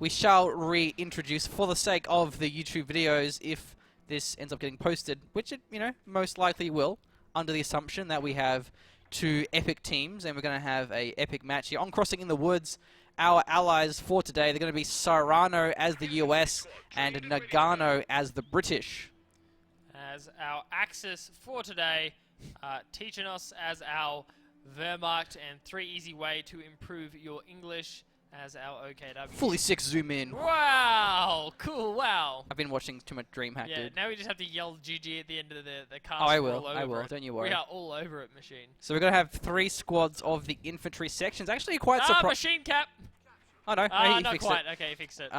we shall reintroduce, for the sake of the YouTube videos, if this ends up getting posted, which it, most likely will, under the assumption that we have two epic teams, and we're going to have a epic match here on Crossing in the Woods. Our allies for today, they're going to be Cyrano as the US and Noggano as the British. As our Axis for today, TeacherNosliw as our Wehrmacht, and 3Easyway to improve your English as our OKW. Fully 6 zoom in. Wow! Cool, wow. I've been watching too much DreamHack, dude. Now we just have to yell GG at the end of the cast. Oh, I will. Don't you worry. We are all over it, Machine. So we're going to have 3 squads of the infantry sections. Actually quite surprising. Machine cap! Oh, no. He not fixed quite. it. Okay, he fixed it.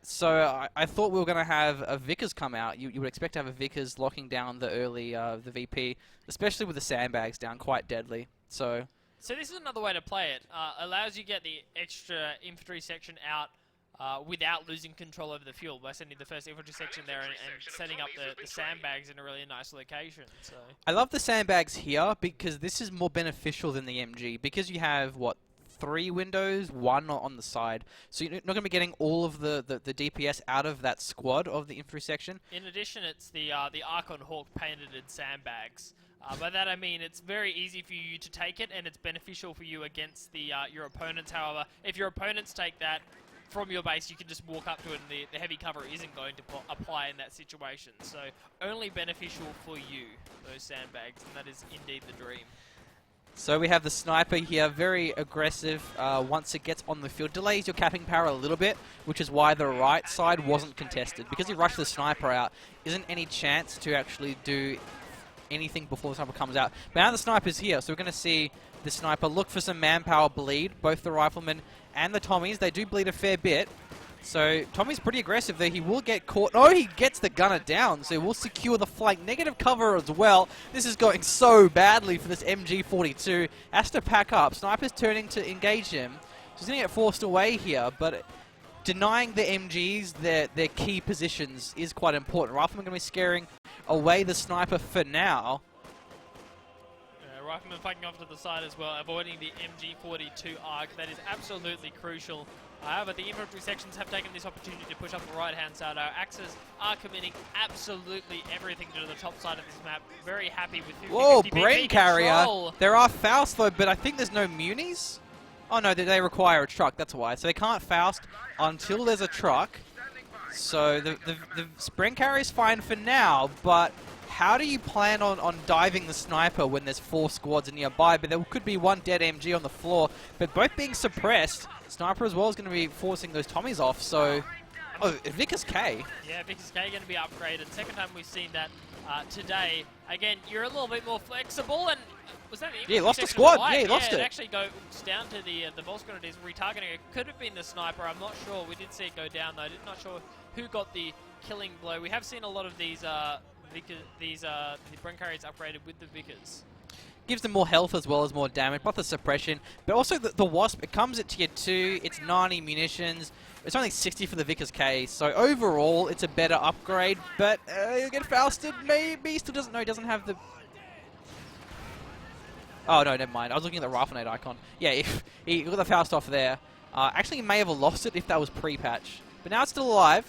So I thought we were going to have a Vickers come out. You would expect to have a Vickers locking down the early the VP, especially with the sandbags down, quite deadly. So this is another way to play it. Allows you to get the extra infantry section out without losing control over the fuel by sending the first infantry section there and setting up the sandbags in a really nice location. So I love the sandbags here because this is more beneficial than the MG because you have, what, 3 windows, 1 on the side. So you're not going to be getting all of the DPS out of that squad of the infantry section. In addition, it's the Archon Hawk painted sandbags. By that I mean it's very easy for you to take it, and it's beneficial for you against your opponents. However, if your opponents take that from your base, you can just walk up to it, and the heavy cover isn't going to apply in that situation. So only beneficial for you, those sandbags, and that is indeed the dream. So we have the sniper here, very aggressive once it gets on the field. Delays your capping power a little bit, which is why the right side wasn't contested. Because he rushed the sniper out, isn't any chance to actually do anything before the sniper comes out. But now the sniper's here, so we're going to see the sniper look for some manpower bleed. Both the riflemen and the Tommies, they do bleed a fair bit. So Tommy's pretty aggressive there. He will get caught. Oh, he gets the gunner down, so we'll secure the flank. Negative cover as well. This is going so badly for this MG42. Has to pack up. Sniper's turning to engage him. So he's going to get forced away here, but denying the MGs their key positions is quite important. Rifleman going to be scaring away the sniper for now. Rifleman fucking off to the side as well, avoiding the MG42 arc. That is absolutely crucial. However, the infantry sections have taken this opportunity to push up the right-hand side. Our Axis are committing absolutely everything to the top side of this map. Very happy with 50/50 Whoa, BP brain carrier. control. There are Faust though, but I think there's no munis. Oh no, they require a truck, that's why. So they can't Faust until there's a truck. So the brain carrier is fine for now, but how do you plan on diving the sniper when there's 4 squads nearby? But there could be 1 dead MG on the floor, but both being suppressed. Sniper as well is going to be forcing those Tommies off, so... Oh, Vickers K. Yeah, Vickers K going to be upgraded. Second time we've seen that today. Again, you're a little bit more flexible, and... Was that Yeah, he lost the squad. Yeah, he lost it. It actually goes down to the Volks Grenadiers retargeting. It could have been the sniper, I'm not sure. We did see it go down, though. Not sure who got the killing blow. We have seen a lot of these the brain carriers upgraded with the Vickers. Gives them more health as well as more damage, plus the suppression. But also the Wasp, it comes at tier 2, it's 90 munitions. It's only 60 for the Vickers K, so overall it's a better upgrade, but he'll get Fausted, maybe. He still doesn't know, he doesn't have the... Oh no, never mind. I was looking at the Riflenade icon. Yeah, if he got the Faust off there. Actually, he may have lost it if that was pre-patch. But now it's still alive,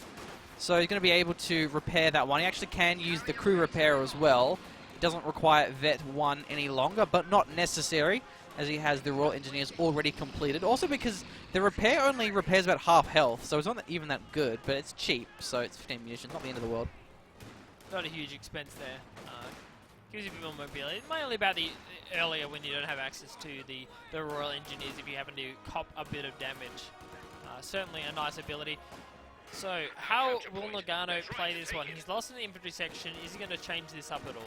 so he's going to be able to repair that one. He actually can use the crew repair as well. It doesn't require Vet 1 any longer, but not necessary, as he has the Royal Engineers already completed. Also because the repair only repairs about half health, so it's not even that good, but it's cheap, so it's 15 munitions, not the end of the world. Not a huge expense there. Gives you a bit more mobility. It's mainly about the earlier when you don't have access to the Royal Engineers if you happen to cop a bit of damage. Certainly a nice ability. So, how will Noggano play this one? He's lost in the infantry section. Is he going to change this up at all?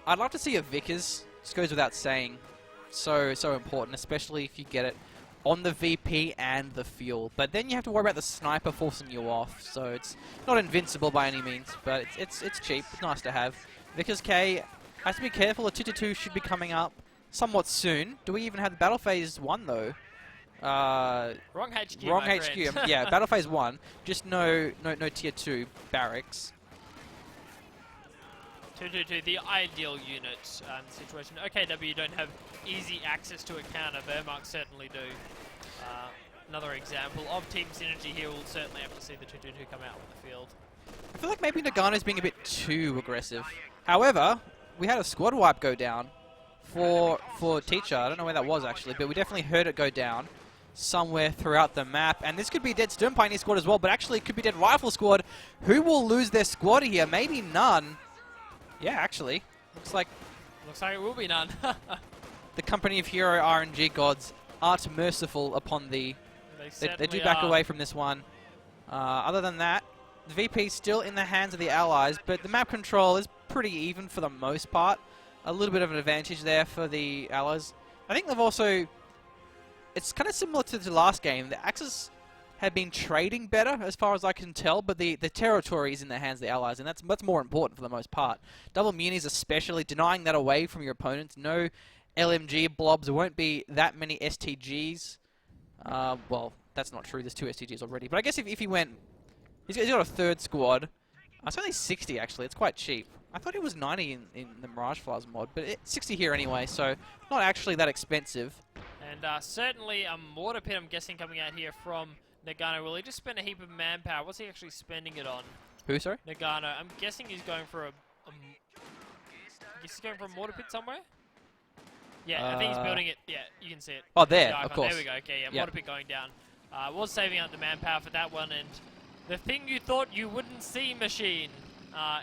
I'd like to see a Vickers. Just goes without saying. So important, especially if you get it on the VP and the fuel. But then you have to worry about the sniper forcing you off. So it's not invincible by any means, but it's cheap. It's nice to have. Vickers K has to be careful. A 2-2 should be coming up somewhat soon. Do we even have the Battle Phase 1 though? Wrong HQ. Wrong HQ. Yeah, Battle Phase 1. Just no tier 2 barracks. 2-2-2, the ideal unit situation. OKW don't have easy access to a counter. Wehrmacht certainly do. another example of team synergy here. We'll certainly have to see the 2-2-2 come out on the field. I feel like maybe Noggano's being a bit too aggressive. However, we had a squad wipe go down for Teacher. I don't know where that was actually, but we definitely heard it go down somewhere throughout the map. And this could be dead Stern Pioneer squad as well, but actually it could be dead Rifle squad. Who will lose their squad here? Maybe none. Yeah, actually. Looks like it will be none. the company of hero RNG gods aren't merciful upon thee. They do back away from this one. Other than that, the VP is still in the hands of the allies, but the map control is pretty even for the most part. A little bit of an advantage there for the allies. I think they've also... It's kind of similar to the last game. The Axis have been trading better, as far as I can tell, but the territory is in the hands of the allies, and that's more important for the most part. Double munis especially, denying that away from your opponents. No LMG blobs. There won't be that many STGs. Well, that's not true. There's 2 STGs already. But I guess if he went... He's got a third squad. It's only 60, actually. It's quite cheap. I thought it was 90 in the Mirage Flowers mod, but it's 60 here anyway, so not actually that expensive. And certainly a mortar pit, I'm guessing, coming out here from Noggano. Will he just spend a heap of manpower? What's he actually spending it on? Who, sorry? Noggano. I'm guessing he's going for he's going for a mortar pit somewhere? Yeah, I think he's building it. Yeah, you can see it. Oh, there, of course. There we go. Okay, yeah, mortar pit going down. Was saving up the manpower for that one, and the thing you thought you wouldn't see, machine,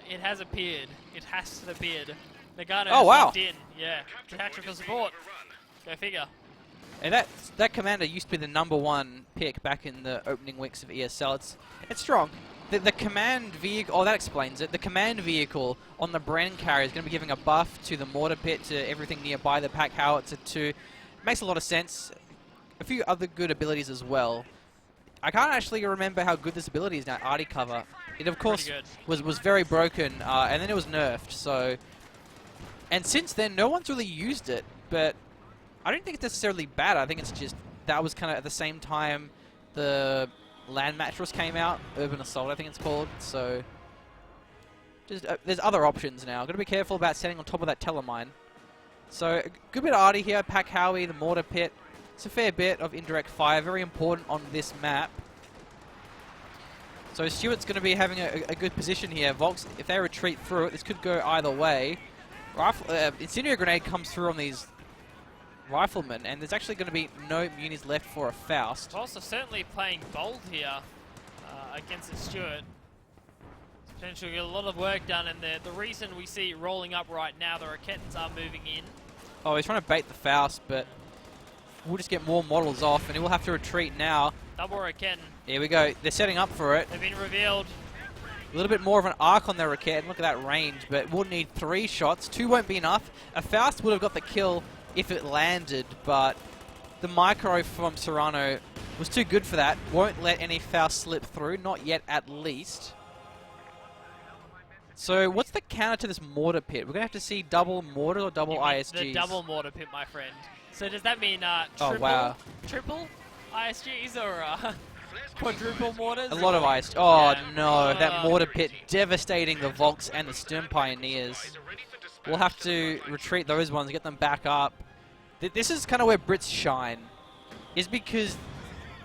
it has appeared. It has appeared. Noggano has locked in. Yeah, tactical support. Go figure. And that commander used to be the #1 pick back in the opening weeks of ESL. It's strong. The command vehicle, oh, that explains it. The command vehicle on the Bren carrier is going to be giving a buff to the mortar pit, to everything nearby, the pack howitzer too. Makes a lot of sense. A few other good abilities as well. I can't actually remember how good this ability is now, Arty cover. It, of course, was very broken, and then it was nerfed, so... And since then, no one's really used it, but I don't think it's necessarily bad. I think it's just that was kind of at the same time the Land Mattress came out, Urban Assault I think it's called, so... Just, there's other options now. Got to be careful about setting on top of that Telemine. So, a good bit of Arty here, Pack Howie, the mortar pit. It's a fair bit of indirect fire, very important on this map. So Stewart's going to be having a good position here. Vox, if they retreat through it, this could go either way. Incendiary Grenade comes through on these riflemen, and there's actually going to be no munis left for a Faust. Also certainly playing bold here against Stewart. Potentially get a lot of work done, and the reason we see it rolling up right now, the Raketans are moving in. Oh, he's trying to bait the Faust, but we'll just get more models off, and he will have to retreat now. Double Raketan. Here we go. They're setting up for it. They've been revealed. A little bit more of an arc on their Raketan. Look at that range, but we'll need 3 shots. 2 won't be enough. A Faust would have got the kill if it landed, but the micro from Cyrano was too good for that. Won't let any Faust slip through, not yet at least. So what's the counter to this mortar pit? We're going to have to see double mortar or double ISGs? The double mortar pit, my friend. So does that mean triple ISGs or quadruple mortars? A lot of ISGs. Oh no, that mortar pit devastating the Volks and the Stern Pioneers. We'll have to retreat those ones, get them back up. This is kind of where Brits shine, is because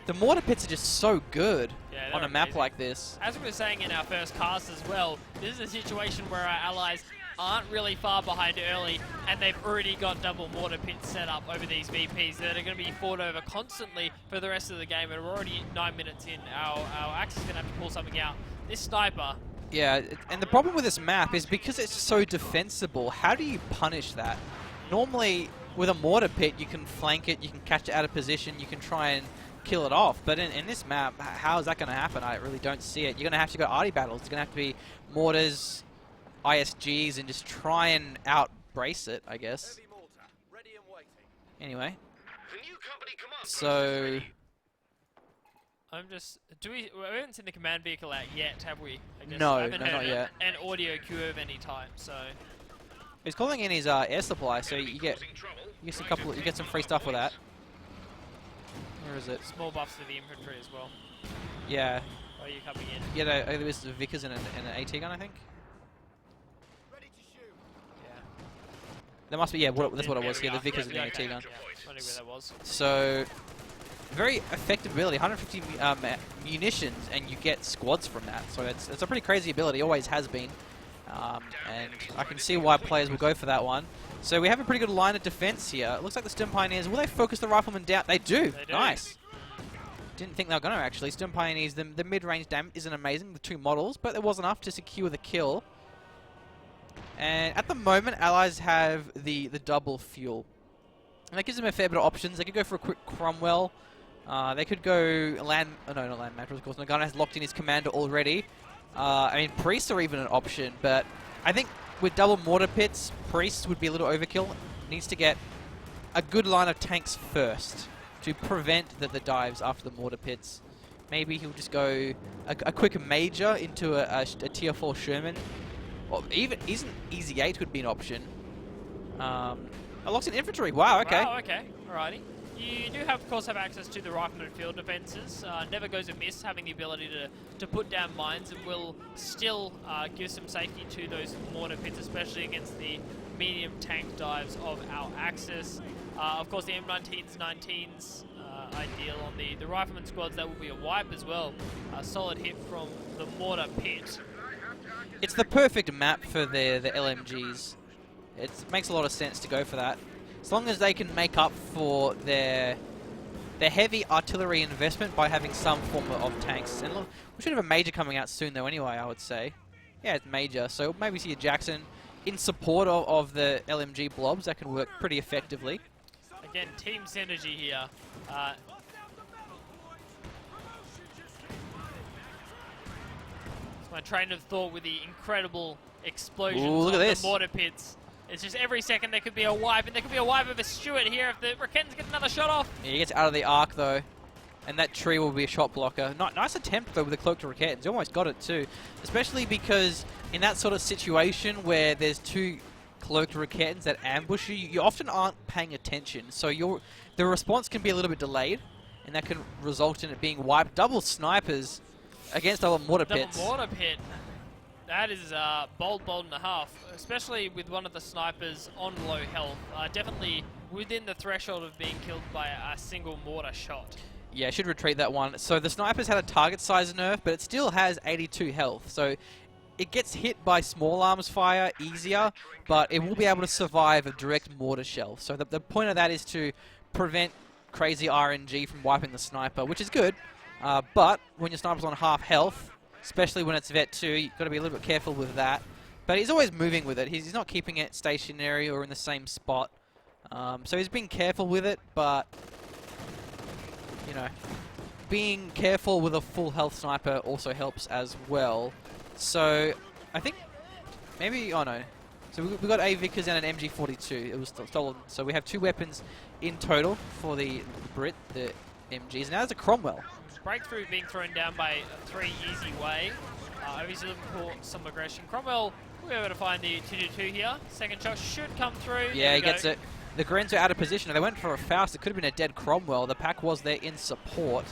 the mortar pits are just so good on a map like this. As we were saying in our first cast as well, this is a situation where our allies aren't really far behind early, and they've already got double mortar pits set up over these VPs that are going to be fought over constantly for the rest of the game, and we're already 9 minutes in. Our Axe is going to have to pull something out. This sniper... Yeah, and the problem with this map is because it's so defensible, how do you punish that? Normally, with a mortar pit, you can flank it, you can catch it out of position, you can try and kill it off. But in this map, how is that going to happen? I really don't see it. You're going to have to go Arty battles. It's going to have to be mortars, ISGs, and just try and out-brace it, I guess. Anyway. So... we haven't seen the command vehicle out yet, have we? No, not yet. An audio cue of any time, so... He's calling in his air supply, so you get some free stuff with that. Where is it? Small buffs to the infantry as well. Yeah. Oh, you're coming in. Yeah, there was the Vickers and an AT gun, I think. Ready to shoot. Yeah. There must be, yeah, that's what it was. Yeah, the Vickers and the AT gun. Yeah, wondering where that was. So, very effective ability, 150 munitions, and you get squads from that. So it's a pretty crazy ability, always has been. And I can see why players will go for that one. So we have a pretty good line of defense here. It looks like the Stim Pioneers, will they focus the Riflemen down? They do. They do. Nice. Didn't think they were going to actually. Stim Pioneers, the mid-range damage isn't amazing, the 2 models, but there was enough to secure the kill. And at the moment, Allies have the double fuel. And that gives them a fair bit of options. They could go for a quick Cromwell. They could go land... Oh, no, not land mattress, of course. Noggano has locked in his commander already. I mean, priests are even an option, but I think with double mortar pits, priests would be a little overkill. Needs to get a good line of tanks first to prevent the dives after the mortar pits. Maybe he'll just go a quick major into a tier 4 Sherman. Or even Easy 8 would be an option. A locked in infantry. Wow, okay. Wow, okay. Alrighty. You do, of course, have access to the rifleman field defenses. Never goes amiss having the ability to put down mines, and will still give some safety to those mortar pits, especially against the medium tank dives of our Axis. Of course, the M19s, 19s, ideal on the rifleman squads. That will be a wipe as well. A solid hit from the mortar pit. It's the perfect map for the LMGs. It makes a lot of sense to go for that. As long as they can make up for their heavy artillery investment by having some form of tanks. And look, we should have a major coming out soon though anyway, I would say. Yeah, it's major. So maybe see a Jackson in support of the LMG blobs. That can work pretty effectively. Again, team synergy here. It's my train of thought with the incredible explosions Ooh, look of at the this. mortar pits. It's just every second there could be a wipe, and there could be a wipe of a Stuart here if the Rakens get another shot off. Yeah, he gets out of the arc though, and that tree will be a shot blocker. Nice attempt though with the cloak to Rakens. He almost got it too, especially because in that sort of situation where there's 2 cloaked Rakens that ambush you, you often aren't paying attention. So the response can be a little bit delayed, and that can result in it being wiped. Double snipers against double mortar pits. Double mortar pit. That is bold and a half, especially with one of the snipers on low health. Definitely within the threshold of being killed by a single mortar shot. Yeah, I should retreat that one. So the snipers had a target size nerf, but it still has 82 health. So it gets hit by small arms fire easier, but it will be able to survive a direct mortar shell. So the point of that is to prevent crazy RNG from wiping the sniper, which is good. But when your sniper's on half health, especially when it's Vet 2, you've got to be a little bit careful with that. But he's always moving with it. He's not keeping it stationary or in the same spot. So he's being careful with it, but, you know, being careful with a full health sniper also helps as well. So I think maybe, oh no. So we got a Vickers and an MG42. It was stolen. So we have 2 weapons in total for the Brit, the MGs. Now there's a Cromwell. Breakthrough being thrown down by 3Easyway. Obviously looking for some aggression. Cromwell will be able to find the 2-2 here. Second shot should come through. Yeah, he gets it. The Grens are out of position. They went for a Faust. It could have been a dead Cromwell. The pack was there in support.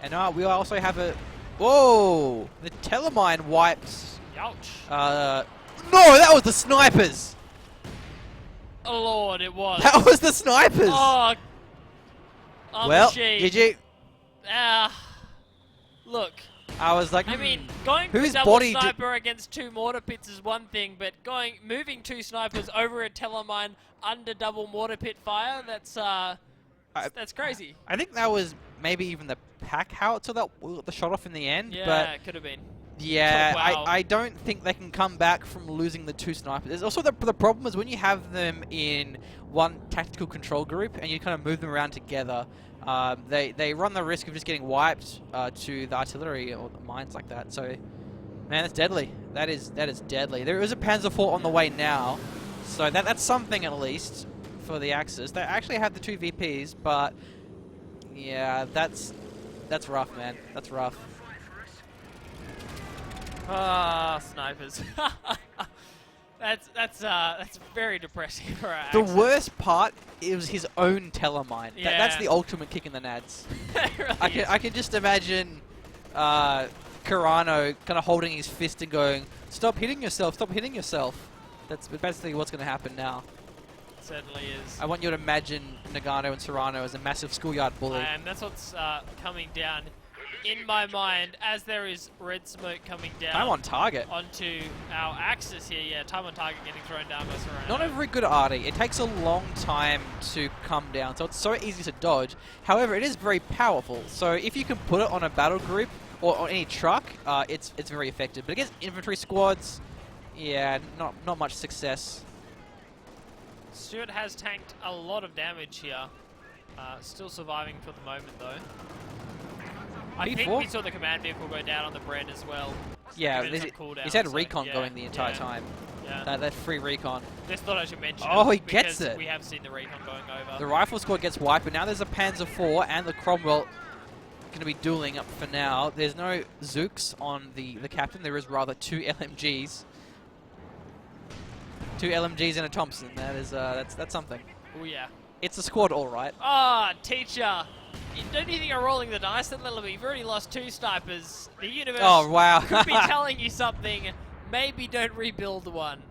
And we also have a... Whoa! The Telemine wiped... Youch. No, that was the snipers! Oh lord, it was. That was the snipers! Oh, well, machine. GG. Look, I was like, I mean, going for whose double body sniper against 2 mortar pits is one thing, but moving 2 snipers over a telemine under double mortar pit fire, that's crazy. I think that was maybe even the pack howitzer that got the shot off in the end. Yeah, but it could have been. yeah, Oh, wow. I don't think they can come back from losing the 2 snipers. There's also the problem is when you have them in one tactical control group and you kind of move them around together, they run the risk of just getting wiped to the artillery or the mines like that. So, man, that's deadly. That is deadly. There is a Panzer IV on the way now, so that's something at least for the Axis. They actually have the 2 VPs, but yeah, that's rough, man. That's rough. Snipers. That's very depressing for our The Axis. worst part is his own telemine. Yeah. That's the ultimate kick in the nads. It really is. I can just imagine Cyrano kind of holding his fist and going, "Stop hitting yourself! Stop hitting yourself!" That's basically what's going to happen now. certainly is. I want you to imagine Noggano and Cyrano as a massive schoolyard bully. And that's what's coming down in my mind as there is red smoke coming down. Time on target. Onto our axis here. Yeah, time on target getting thrown down by Cyrano. Not a very good arty. It takes a long time to come down, so it's so easy to dodge. However, it is very powerful. So if you can put it on a battle group or on any truck, it's very effective. But against infantry squads, yeah, not much success. Stuart has tanked a lot of damage here. Still surviving for the moment, though. I think we saw the command vehicle go down on the bread as well. Yeah, he's had recon going the entire time. Yeah. That free recon. Just thought I should mention Oh, it he gets it. we have seen the recon going over. The rifle squad gets wiped, but now there's a Panzer IV and the Cromwell going to be dueling up for now. There's no Zooks on the captain. There is rather 2 LMGs. 2 LMGs and a Thompson. That is that's something. Oh yeah. It's a squad, all right. Ah, teacher. Don't you think you're rolling the dice a little bit? You've already lost 2 snipers. The universe could be telling you something. Maybe don't rebuild one.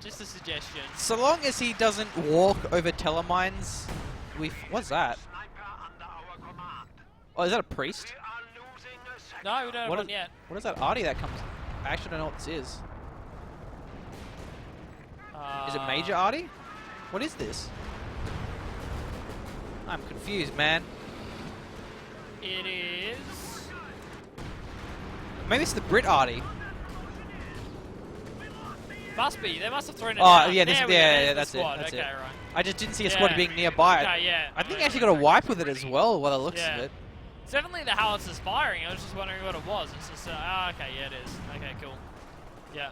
Just a suggestion. So long as he doesn't walk over telemines, what's that? Oh, is that a priest? No, we don't have one yet. What is that arty that comes? I actually don't know what this is. Is it Major Arty? What is this? I'm confused, man. It is... Maybe it's the Brit Arty. Must be. They must have thrown it Oh, out. yeah, that's it. That's okay, it. right. I just didn't see a squad being nearby. Okay, yeah. I think I actually got a wipe with it as well, by the looks of it. It's definitely the howitzers firing. I was just wondering what it was. It's just, okay, yeah, it is. Okay, cool. Yeah.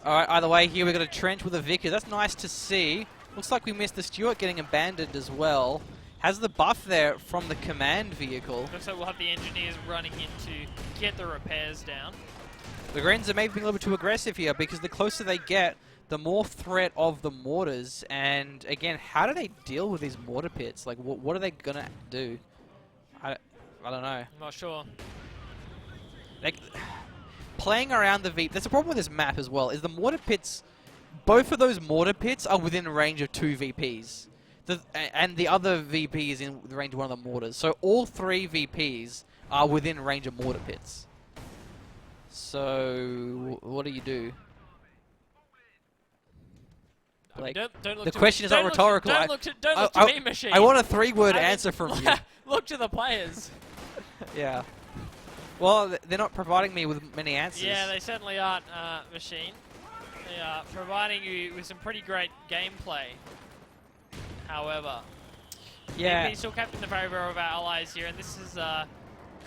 Alright, either way, here we got a trench with a Vickers. That's nice to see. Looks like we missed the Stuart getting abandoned as well. Has the buff there from the command vehicle. Looks like we'll have the engineers running in to get the repairs down. The Greens are maybe being a little bit too aggressive here because the closer they get, the more threat of the mortars. And again, how do they deal with these mortar pits? Like, what are they going to do? I don't know. I'm not sure. Like, playing around the VP, that's a problem with this map as well, is the mortar pits, both of those mortar pits are within range of 2 VPs. And the other VP is in the range of one of the mortars. So all 3 VPs are within range of mortar pits. So what do you do? Like, don't look the question is not rhetorical. Don't look to me, Machine. I want a 3-word answer from you. Look to the players. Yeah. Well, they're not providing me with many answers. Yeah, they certainly aren't, Machine. They are providing you with some pretty great gameplay. However, yeah, VP still captain the favour of our allies here, and this is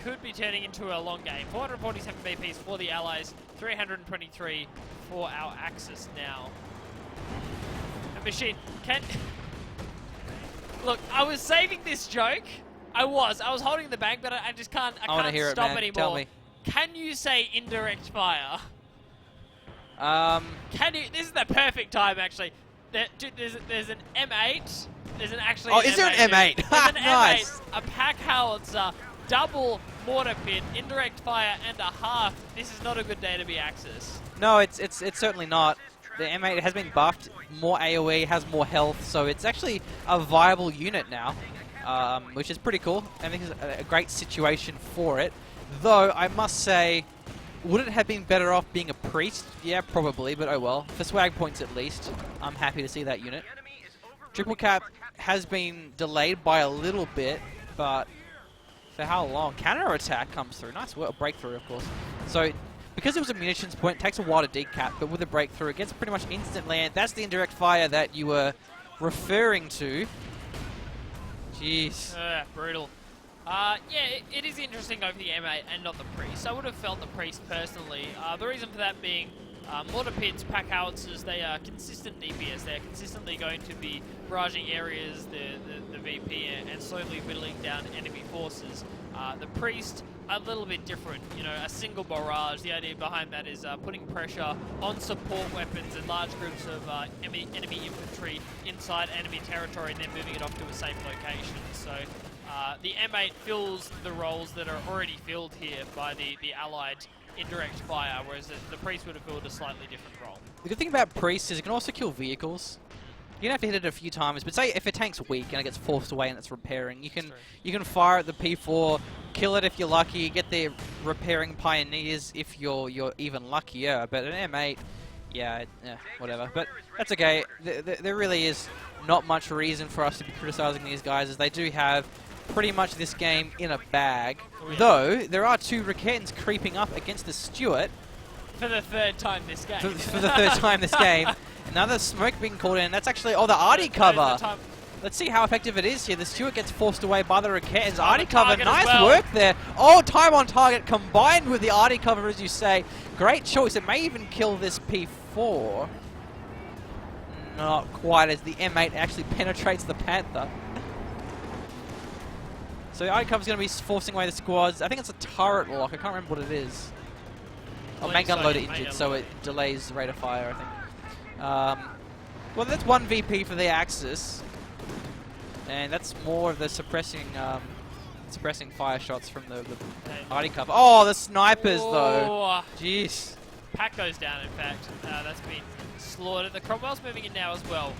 could be turning into a long game. 447 VPs for the allies, 323 for our Axis now. And Machine, look, I was saving this joke. I was holding the bank, but I just can't. I can't hear stop it, man. anymore. Tell me. Can you say indirect fire? Can you? This is the perfect time, actually. There's an M8. There's an actually. Oh, is there an M8? There's an Nice. M8, a pack howitzer, double mortar pit, indirect fire, and a half. This is not a good day to be Axis. No, it's certainly not. The M8 has been buffed, more AoE, has more health, so it's actually a viable unit now, which is pretty cool. I think it's a great situation for it. Though, I must say, would it have been better off being a priest? Yeah, probably, but oh well. For swag points at least, I'm happy to see that unit. Triple cap has been delayed by a little bit, but for how long? Counter attack comes through. Nice work, breakthrough, of course. So, because it was a munitions point, it takes a while to decap, but with a breakthrough, it gets pretty much instantly, and that's the indirect fire that you were referring to. Jeez. Brutal. Yeah, it is interesting over the M8 and not the Priest. I would have felt the Priest personally. The reason for that being mortar pits, pack howitzers, they are consistent DPS. They are consistently going to be barraging areas, the VP, and slowly whittling down enemy forces. The Priest, a little bit different. You know, a single barrage. The idea behind that is putting pressure on support weapons and large groups of enemy infantry inside enemy territory and then moving it off to a safe location. So the M8 fills the roles that are already filled here by the allied indirect fire, whereas the Priest would have filled a slightly different role. The good thing about Priest is it can also kill vehicles. You're gonna have to hit it a few times, but say if a tank's weak and it gets forced away and it's repairing, you True. can fire at the P4, kill it if you're lucky, get the repairing pioneers if you're even luckier. But an M8, yeah, whatever. But that's okay. There really is not much reason for us to be criticizing these guys, as they do have pretty much this game in a bag. Oh, yeah. Though there are 2 Raketans creeping up against the Stuart For the 3rd time this game. for the 3rd time this game. Another smoke being called in. That's actually, the Arty cover. Let's see how effective it is here. The Stuart gets forced away by the Raketans. Arty cover, nice work there. Oh, time on target combined with the Arty cover, as you say. Great choice. It may even kill this P4. Not quite, as the M8 actually penetrates the Panther. So the Arty cover is going to be forcing away the squads. I think it's a turret lock. I can't remember what it is. Oh, main gun loader injured, so it delays the rate of fire, I think. Well, that's 1 VP for the Axis, and that's more of the suppressing fire shots from the Arty cover. Oh, the snipers though. Jeez. Pack goes down. In fact, that's been slaughtered. The Cromwell's moving in now as well.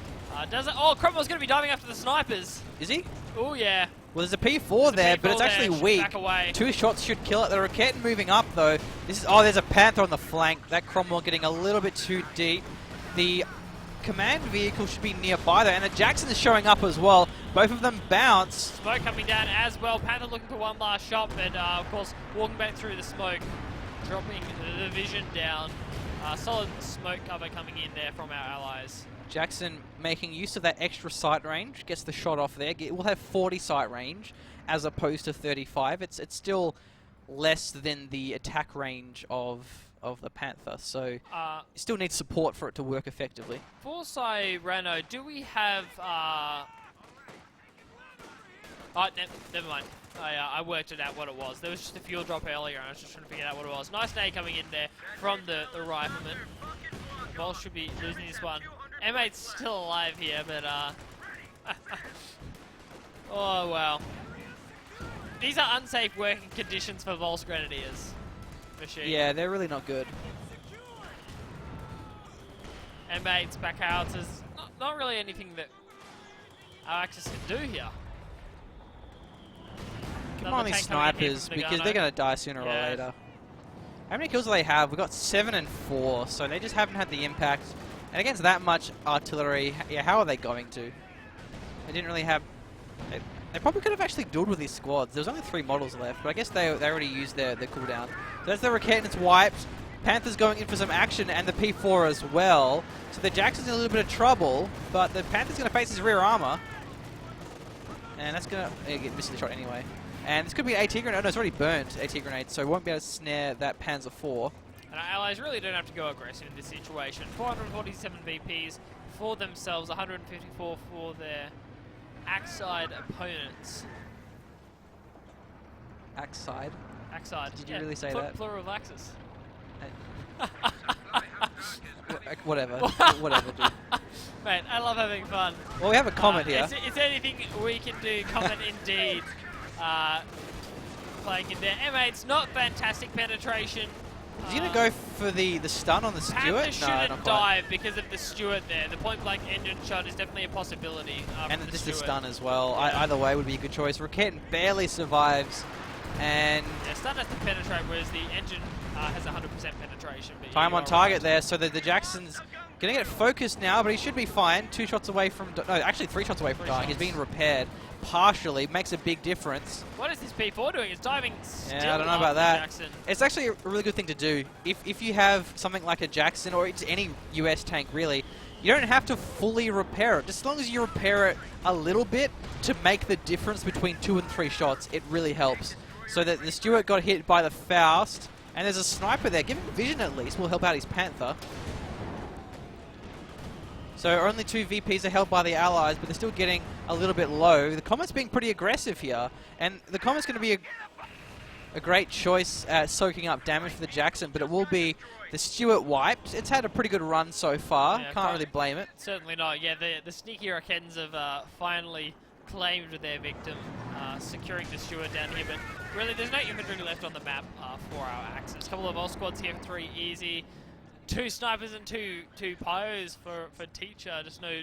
Does it? Oh, Cromwell's going to be diving after the snipers. Is he? Oh yeah. Well, there's a P4 there, but it's actually weak. Back away. 2 shots should kill it. The Raketan moving up though. This is there's a Panther on the flank. That Cromwell getting a little bit too deep. The command vehicle should be nearby there, and the Jackson is showing up as well. Both of them bounce. Smoke coming down as well. Panther looking for one last shot, but of course walking back through the smoke, dropping the vision down. Solid smoke cover coming in there from our allies. Jackson making use of that extra sight range, gets the shot off there. We'll have 40 sight range as opposed to 35. It's still less than the attack range of the Panther, so still needs support for it to work effectively. For Cyrano, do we have... never mind. I worked it out what it was. There was just a fuel drop earlier, and I was just trying to figure out what it was. Nice nade coming in there from the rifleman. Vol should be losing this one. M8's still alive here, but... oh, wow. These are unsafe working conditions for Vol's Grenadiers. Machine. Yeah, they're really not good. M8's back out. There's not really anything that our Axis can do here. Come on, these snipers, because they're going to die sooner or later. How many kills do they have? We've got 7 and 4, so they just haven't had the impact. And against that much artillery, yeah, how are they going to? They didn't really have... They probably could have actually dueled with these squads. There was only 3 models left, but I guess they already used their cooldown. So that's the Raketan, it's wiped. Panther's going in for some action, and the P4 as well. So the Jackson's in a little bit of trouble, but the Panther's going to face his rear armor. And that's going to get missing the shot anyway. And this could be an AT grenade. Oh, no, it's already burnt AT grenade, so it won't be able to snare that Panzer IV. And our allies really don't have to go aggressive in this situation. 447 VPs for themselves, 154 for their Axide opponents. Axide? Axide. Did you really say that? Plural of Axis. Whatever. Whatever, dude. Mate, I love having fun. Well, we have a comment here. It's anything we can do. Comment indeed. Playing in there. M8's not fantastic penetration. Is he going to go for the stun on the Stuart? Panther shouldn't dive because of the Stuart there. The point-blank engine shot is definitely a possibility. And just the stun as well. Yeah. Either way would be a good choice. Raketan barely survives. And yeah, stun has to penetrate, whereas the engine has 100% penetration. But time on target there, so the Jackson's going to get focused now, but he should be fine. 2 shots away from... No, actually 3 shots away from dying. He's being repaired partially. Makes a big difference. What is this P4 doing? It's diving still. Yeah, I don't know about that. Jackson. It's actually a really good thing to do. If you have something like a Jackson, or it's any US tank really, you don't have to fully repair it. Just as long as you repair it a little bit to make the difference between 2 and 3 shots, it really helps. So that the Stuart got hit by the Faust, and there's a sniper there. Give him vision at least. Will help out his Panther. So only 2 VPs are held by the Allies, but they're still getting a little bit low. The Comet's being pretty aggressive here, and the Comet's going to be a great choice at soaking up damage for the Jackson, but it will be the Stuart wiped. It's had a pretty good run so far. Yeah, can't really blame it. Certainly not. Yeah, the sneaky Raketans have finally claimed their victim, securing the Stuart down here, but really there's no infantry left on the map for our Axis. A couple of all squads here for 3Easy. 2 snipers and two pyos for Teacher. Just no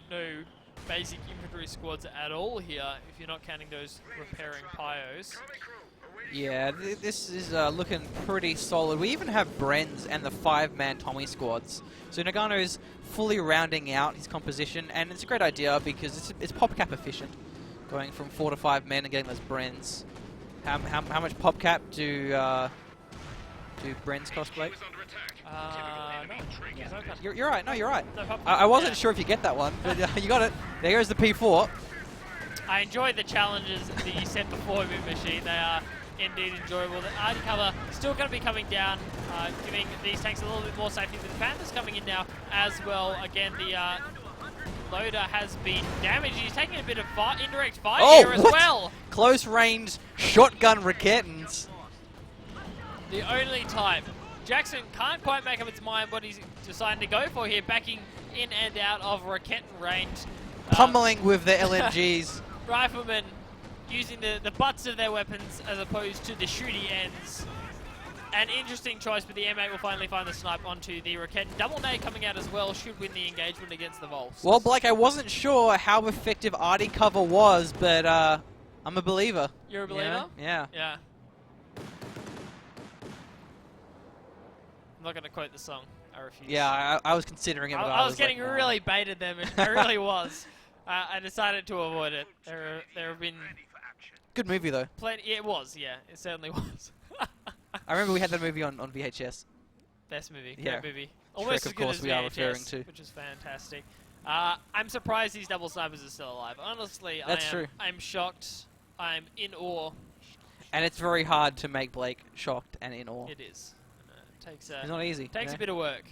basic infantry squads at all here, if you're not counting those repairing Pyos. Yeah, this is looking pretty solid. We even have Bren's and the 5-man Tommy squads. So Noggano's fully rounding out his composition, and it's a great idea because it's PopCap efficient, going from 4 to 5 men and getting those Bren's. How much PopCap do Bren's cost, Blake? No. You're right. No, you're right. No, I wasn't sure if you get that one, but you got it. There goes the P4. I enjoy the challenges that you set before Mid Machine. They are indeed enjoyable. The RD cover still going to be coming down, giving these tanks a little bit more safety. The Panther's coming in now as well. Again, the loader has been damaged. He's taking a bit of indirect fire here as well. Close range shotgun Raketans. The only type. Jackson can't quite make up its mind what he's deciding to go for here, backing in and out of Raketan range. Pummeling with the LMGs. Riflemen using the butts of their weapons as opposed to the shooty ends. An interesting choice, but the M8 will finally find the snipe onto the Raketan. Double nade coming out as well should win the engagement against the Volks. Well, Blake, I wasn't sure how effective RD cover was, but I'm a believer. You're a believer? Yeah. Yeah. I'm not going to quote the song. I refuse. Yeah, I was considering it, but I was getting like, really baited there. I really was. I decided to avoid it. There have been good movie though. plenty. It was, yeah, it certainly was. I remember we had that movie on VHS. Best movie, Yeah. great movie. Shrek, Almost as of good course, as we are VHS, referring to. which is fantastic. I'm surprised these double snipers are still alive. Honestly, That's true. I'm shocked. I'm in awe. And it's very hard to make Blake shocked and in awe. It is. Takes It's not easy. takes a bit of work.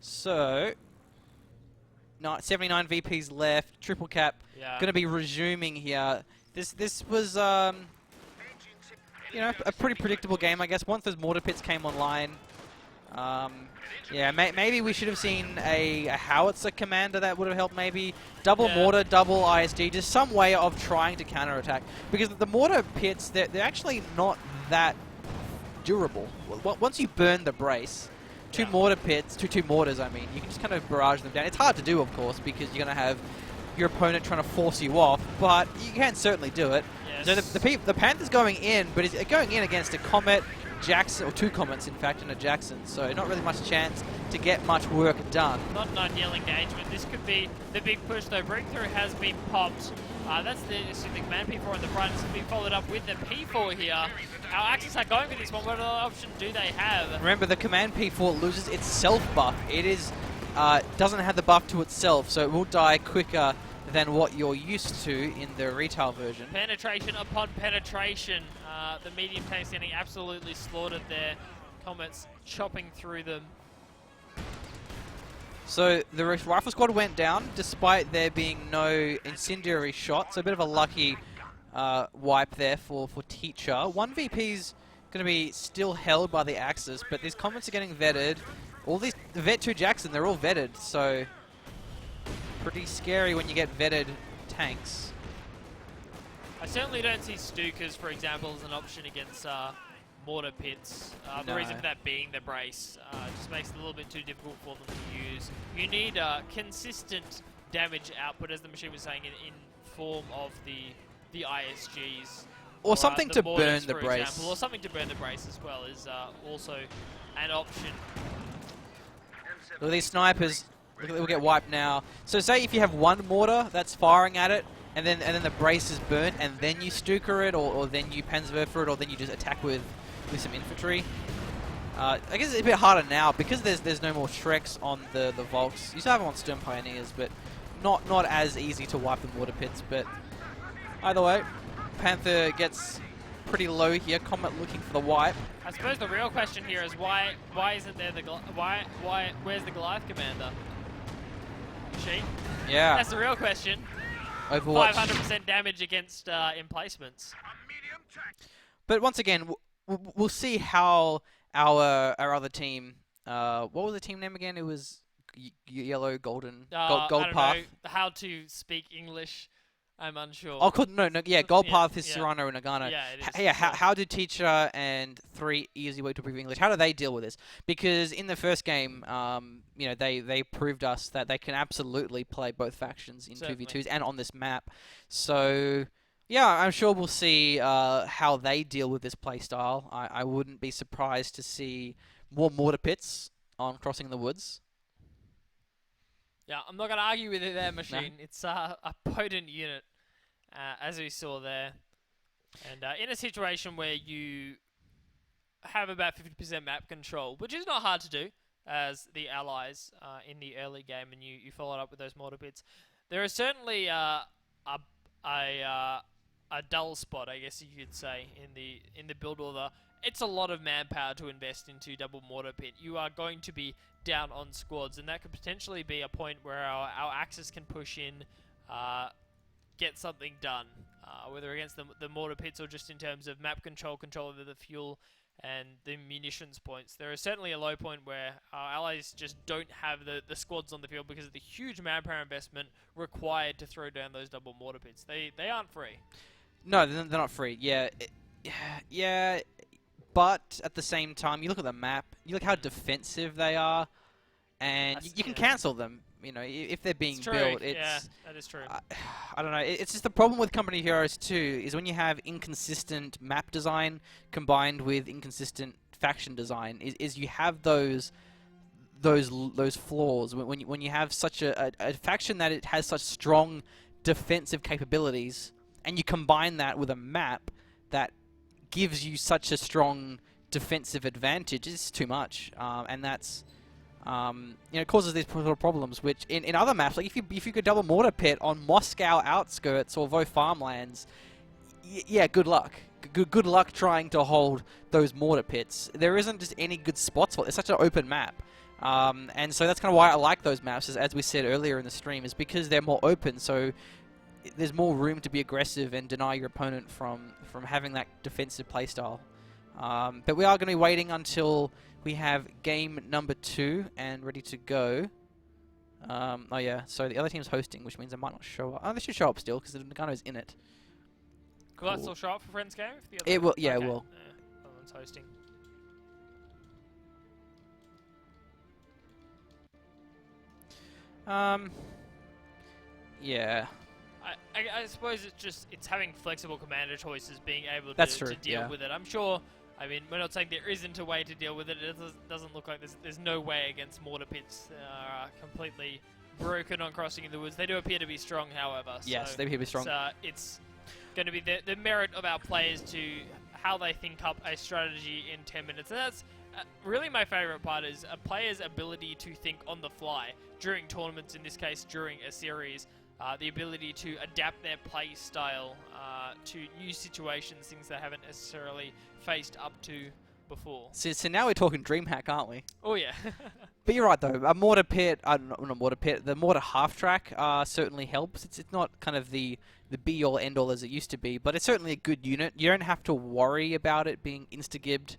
So, 79 VPs left. Triple cap. Yeah. Going to be resuming here. This was you know, a pretty predictable game, I guess. Once those mortar pits came online, yeah, maybe we should have seen a howitzer commander that would have helped. Maybe double mortar, double ISG, just some way of trying to counterattack. Because the mortar pits, they're actually not that durable. Once you burn the brace, two mortar pits, two mortars, I mean, you can just kind of barrage them down. It's hard to do, of course, because you're going to have your opponent trying to force you off, but you can certainly do it. Yes. So the Panther's going in, but it's going in against a Comet, Jackson, or 2 Comets, in fact, and a Jackson, so not really much chance to get much work done. Not an ideal engagement. This could be the big push, though. Breakthrough has been popped. That's the command P4 in the front. It's going to be followed up with the P4 here. Our Axis are going for this one. What other option do they have? Remember, the command P4 loses its self buff. It is doesn't have the buff to itself, so it will die quicker than what you're used to in the retail version. Penetration upon penetration. The medium tanks getting absolutely slaughtered there. Comets chopping through them. So the rifle squad went down despite there being no incendiary shots. So a bit of a lucky wipe there for Teacher. 1 VP's going to be still held by the Axis, but these Comets are getting vetted. All these, the Vet 2 Jackson, they're all vetted, so pretty scary when you get vetted tanks. I certainly don't see Stukas, for example, as an option against mortar pits. The reason for that being the brace. Just makes it a little bit too difficult for them to use. You need consistent damage output, as the machine was saying, in form of the ISGs. Or something the to mortars, burn the for brace. example, or something to burn the brace as well is also an option. Look at these snipers. We'll get wiped now. So say if you have 1 mortar that's firing at it, and then the brace is burnt, and then you Stuker it, or then you Panzerwerfer it, or then you just attack with some infantry. I guess it's a bit harder now because there's no more Shreks on the Volks. You still have them on Stern Pioneers, but not as easy to wipe the mortar pits. But either way, Panther gets pretty low here. Comet looking for the wipe. I suppose the real question here is why isn't there the where's the Goliath commander? She? Yeah. That's the real question. Overwatch. 500% damage against emplacements. But once again, we'll see how our other team. What was the team name again? It was Yellow Golden Gold I don't Path. know how to speak English. I'm unsure. Oh, yeah, Gold Yeah, Path is yeah. Cyrano and Noggano. Yeah, it is. Yeah, how do Teacher and 3Easyway to Improve English, how do they deal with this? Because in the first game, they proved us that they can absolutely play both factions in Certainly. 2v2s and on this map. So, yeah, I'm sure we'll see how they deal with this playstyle. I wouldn't be surprised to see more mortar pits on Crossing the Woods. Yeah, I'm not going to argue with it there, Machine. No. It's a potent unit, as we saw there. And in a situation where you have about 50% map control, which is not hard to do, as the allies in the early game, and you followed up with those mortar pits, there is certainly a dull spot, I guess you could say, in the build order. It's a lot of manpower to invest into double mortar pit. You are going to be down on squads, and that could potentially be a point where our Axis can push in, get something done, whether against the mortar pits or just in terms of map control over the fuel and the munitions points. There is certainly a low point where our allies just don't have the squads on the field because of the huge manpower investment required to throw down those double mortar pits. They aren't free. No, they're not free. Yeah, but at the same time, you look at the map, you look how defensive they are, and you can cancel them. You know, if they're being built, yeah, that is true. I don't know. It's just the problem with Company Heroes 2 is when you have inconsistent map design combined with inconsistent faction design, is you have those flaws when you have such a faction that it has such strong defensive capabilities, and you combine that with a map that gives you such a strong defensive advantage. It's too much, and that's it causes these sort of problems. Which in other maps, like if you could double mortar pit on Moscow outskirts or Vo farmlands, yeah, good luck. Good luck trying to hold those mortar pits. There isn't just any good spots for it. It's such an open map. And so that's kind of why I like those maps, as we said earlier in the stream, is because they're more open. So there's more room to be aggressive and deny your opponent from having that defensive playstyle. But we are going to be waiting until we have game number 2 and ready to go. Oh yeah, so the other team's hosting, which means they might not show up. Oh, they should show up still because the Noggano's in it. Cool. Will that still show up for Friends game? If the other it will. Yeah, okay. It will. Other one's hosting. Yeah. I suppose it's having flexible commander choices, being able to deal with it. I'm sure. I mean, we're not saying there isn't a way to deal with it. It doesn't look like there's no way against mortar pits. Completely broken on Crossing in the Woods. They do appear to be strong, however. Yes, they appear to be strong. It's going to be the merit of our players to how they think up a strategy in 10 minutes. And that's really my favorite part, is a player's ability to think on the fly during tournaments, in this case during a series. The ability to adapt their play style to new situations, things they haven't necessarily faced up to before. So now we're talking DreamHack, aren't we? Oh yeah. But you're right though. A mortar pit, not mortar pit. The mortar half track certainly helps. It's not kind of the be all end all as it used to be, but it's certainly a good unit. You don't have to worry about it being insta-gibbed.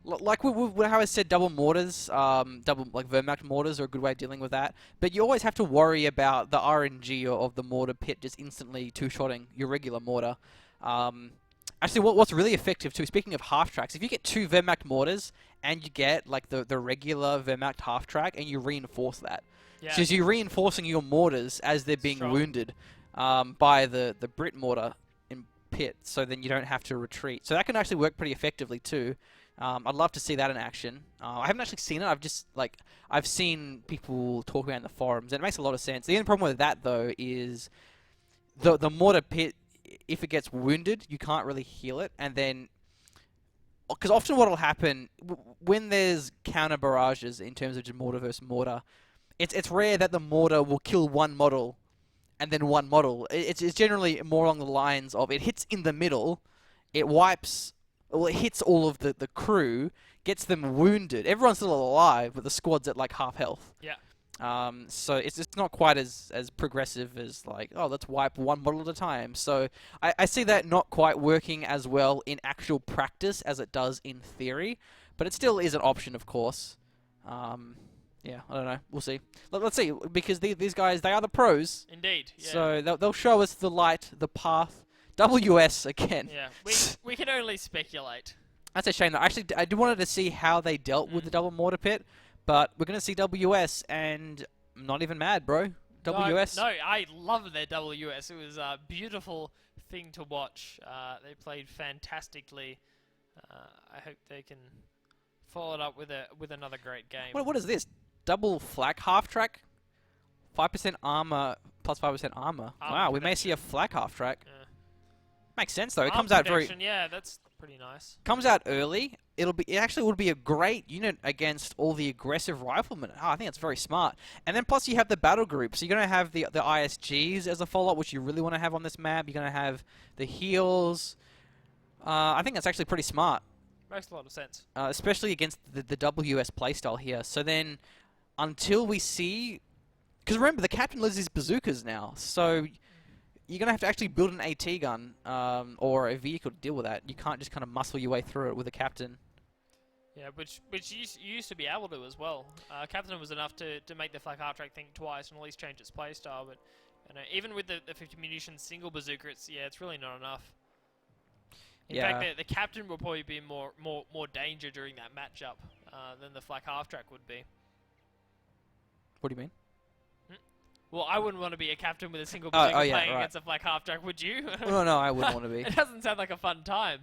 Like how I said, double mortars, like Wehrmacht mortars are a good way of dealing with that. But you always have to worry about the RNG of the mortar pit just instantly two-shotting your regular mortar. Actually, what's really effective too, speaking of half-tracks, if you get 2 Wehrmacht mortars and you get like the regular Wehrmacht half-track and you reinforce that. Yeah. So you're reinforcing your mortars as they're being wounded by the Brit mortar in pit, so then you don't have to retreat. So that can actually work pretty effectively too. I'd love to see that in action. I haven't actually seen it. I've seen people talk about it in the forums, and it makes a lot of sense. The only problem with that though is the mortar pit. If it gets wounded, you can't really heal it, and then because often what will happen when there's counter barrages in terms of just mortar versus mortar, it's rare that the mortar will kill one model and then one model. It's generally more along the lines of it hits in the middle, it wipes. Well, it hits all of the crew, gets them wounded. Everyone's still alive, but the squad's at like half health. Yeah. So it's not quite as progressive as like, oh, let's wipe one model at a time. So I see that not quite working as well in actual practice as it does in theory, but it still is an option, of course. Yeah, I don't know. We'll see. Let's see, because these guys, they are the pros. Indeed. Yeah. So they'll show us the light, the path. WS again. Yeah. We can only speculate. That's a shame. Though. Actually, I did wanted to see how they dealt with the double mortar pit, but we're going to see WS, and I'm not even mad, bro. WS. No, I love their WS. It was a beautiful thing to watch. They played fantastically. I hope they can follow it up with another great game. What is this? Double flak half track? 5% armor plus 5% armor. Wow, we may see a flak half track. Yeah. Makes sense though. It Arm comes out protection, yeah, that's pretty nice. Comes out early. It actually would be a great unit against all the aggressive riflemen. Oh, I think that's very smart. And then plus you have the battle group. So you're going to have the ISGs as a follow-up, which you really want to have on this map. You're going to have the heals. I think that's actually pretty smart. Makes a lot of sense. Especially against the WS playstyle here. So then, until we see... Because remember, the captain lives his bazookas now. So you're going to have to actually build an AT gun or a vehicle to deal with that. You can't just kind of muscle your way through it with a captain. Yeah, which you used to be able to as well. Captain was enough to make the flak half track think twice and at least change its playstyle. But you know, even with the 50 munitions single bazooka, it's really not enough. In fact, the captain will probably be more danger during that matchup than the flak half track would be. What do you mean? Well, I wouldn't want to be a captain with a single bazooka playing against a flak half track, would you? No, I wouldn't want to be. It doesn't sound like a fun time.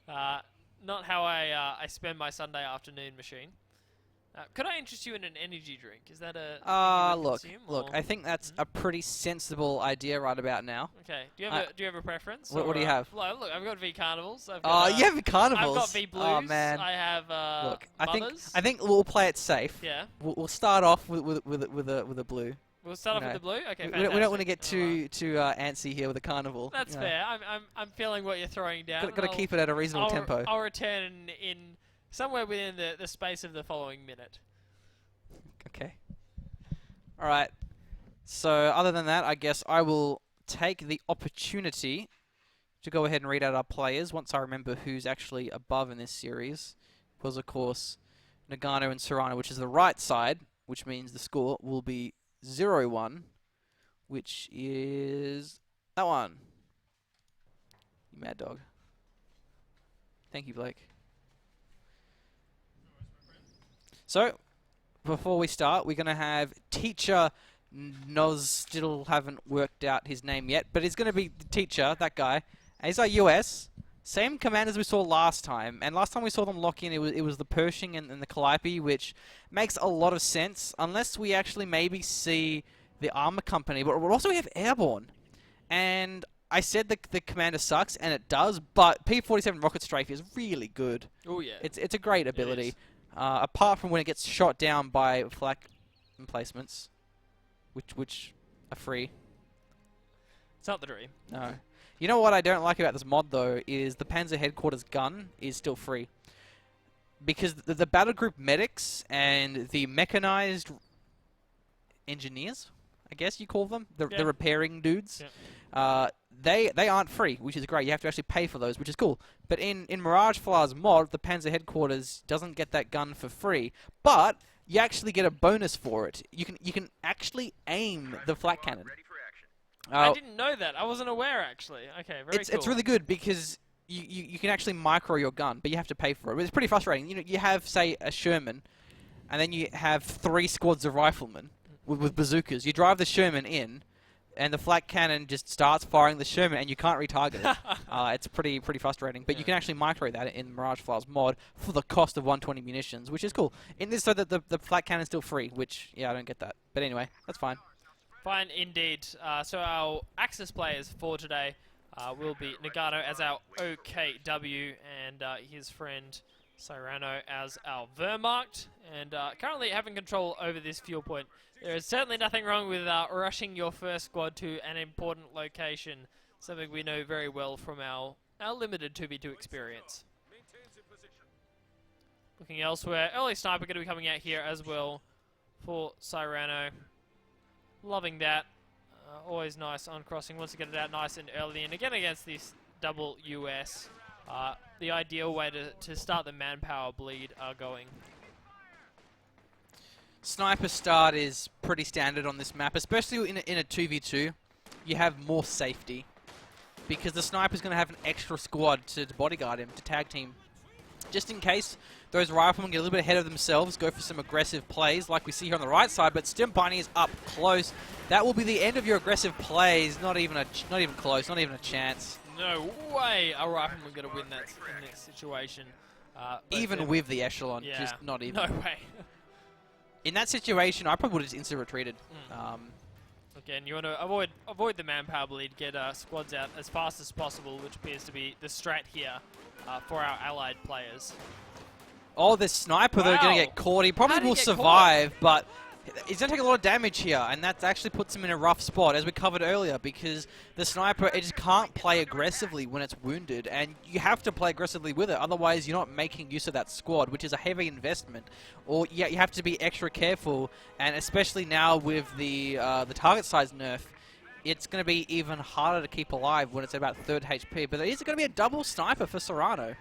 Not how I spend my Sunday afternoon machine. Could I interest you in an energy drink? Is that a thing you would consume, look, I think that's a pretty sensible idea right about now. Okay. Do you have a preference? What do you have? Well, look, I've got V Carnivals. You have Carnivals? I've got V Blues. Oh, man. I have look, Mothers. I think we'll play it safe. Yeah. We'll start off with a blue. We'll start off with the blue. Okay. We don't want to get too antsy here with a Carnival. That's fair. I'm feeling what you're throwing down. Got to keep it at a reasonable tempo. I'll return in somewhere within the space of the following minute. Okay. All right. So other than that, I guess I will take the opportunity to go ahead and read out our players once I remember who's actually above in this series. Was of course Noggano and Cyrano, which is the right side, which means the score will be 0-1, which is that one. You mad dog. Thank you, Blake. So, before we start, we're going to have still haven't worked out his name yet, but he's going to be the teacher, that guy. And he's our US. Same command as we saw last time. And last time we saw them lock in, it was the Pershing and the Calliope, which makes a lot of sense, unless we actually maybe see the armor company. But also we have Airborne. And I said the commander sucks, and it does, but P-47 Rocket Strafe is really good. Oh, yeah. It's a great ability. Apart from when it gets shot down by flak emplacements, which are free. It's not the dream. No. You know what I don't like about this mod, though, is the Panzer Headquarters gun is still free. Because the battle group medics and the mechanized engineers, I guess you call them, the repairing dudes, they aren't free, which is great. You have to actually pay for those, which is cool. But in Mirage Flar's mod, the Panzer Headquarters doesn't get that gun for free, but you actually get a bonus for it. You can actually aim the flak cannon. I didn't know that. I wasn't aware, actually. Okay, very cool. It's really good because you can actually micro your gun, but you have to pay for it. It's pretty frustrating. You know, you have, say, a Sherman, and then you have 3 squads of riflemen with bazookas. You drive the Sherman in, and the flak cannon just starts firing the Sherman, and you can't retarget it. It's pretty frustrating. But you can actually micro that in Mirage Flar's mod for the cost of 120 munitions, which is cool. In this, so that the flak cannon's still free, which, yeah, I don't get that. But anyway, that's fine. Fine, indeed. So our Axis players for today will be Noggano as our OKW and his friend Cyrano as our Wehrmacht. And currently having control over this fuel point. There is certainly nothing wrong with rushing your first squad to an important location. Something we know very well from our limited 2v2 experience. Looking elsewhere, early sniper going to be coming out here as well for Cyrano. Loving that. Always nice on crossing. Wants to get it out nice and early. And again against this double US. The ideal way to start the manpower bleed going. Sniper start is pretty standard on this map, especially in a 2v2. You have more safety because the sniper's going to have an extra squad to bodyguard him, to tag team. Just in case those riflemen get a little bit ahead of themselves, go for some aggressive plays like we see here on the right side, but Stim Pioneer's up close. That will be the end of your aggressive plays. Not even close, not even a chance. No way a rifleman going to win that in this situation. Even with the echelon, yeah, just not even. No way. In that situation, I probably would have just instant retreated. Again, you want to avoid the manpower bleed, get squads out as fast as possible, which appears to be the strat here for our allied players. Oh, this sniper, they're going to get caught. He probably will survive, but he's going to take a lot of damage here, and that actually puts him in a rough spot, as we covered earlier, because the sniper, it just can't play aggressively when it's wounded, and you have to play aggressively with it, otherwise you're not making use of that squad, which is a heavy investment. Or yeah, you have to be extra careful, and especially now with the target size nerf, it's going to be even harder to keep alive when it's about 3rd HP. But there is going to be a double sniper for Cyrano.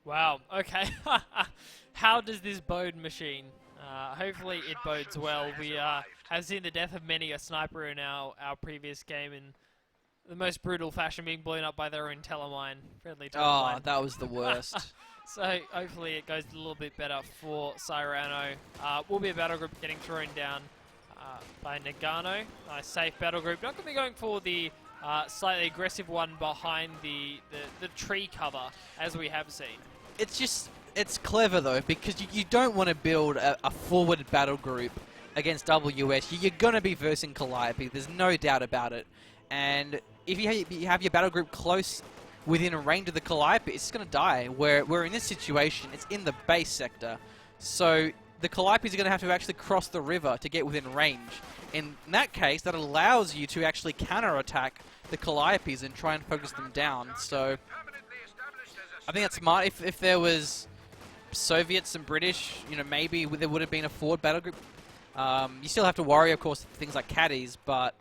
Wow, okay. How does this bode, Machine? Hopefully it bodes well. We have seen the death of many a sniper in our previous game in the most brutal fashion, being blown up by their own telemine. Friendly telemine. Oh, that was the worst. So hopefully it goes a little bit better for Cyrano. Will be a battle group getting thrown down by Noggano. Nice safe battle group. Not going to be going for the slightly aggressive one behind the tree cover, as we have seen. It's clever though, because you don't want to build a forward battle group against WS. You're going to be versing Calliope, there's no doubt about it. And if you have your battle group close within range of the Calliope, it's going to die. Where in this situation, it's in the base sector. So the Calliopes are going to have to actually cross the river to get within range. In that case, that allows you to actually counter-attack the Calliopes and try and focus them down. So I think that's smart. If there was Soviets and British, maybe there would have been a forward battle group. You still have to worry, of course, things like caddies, but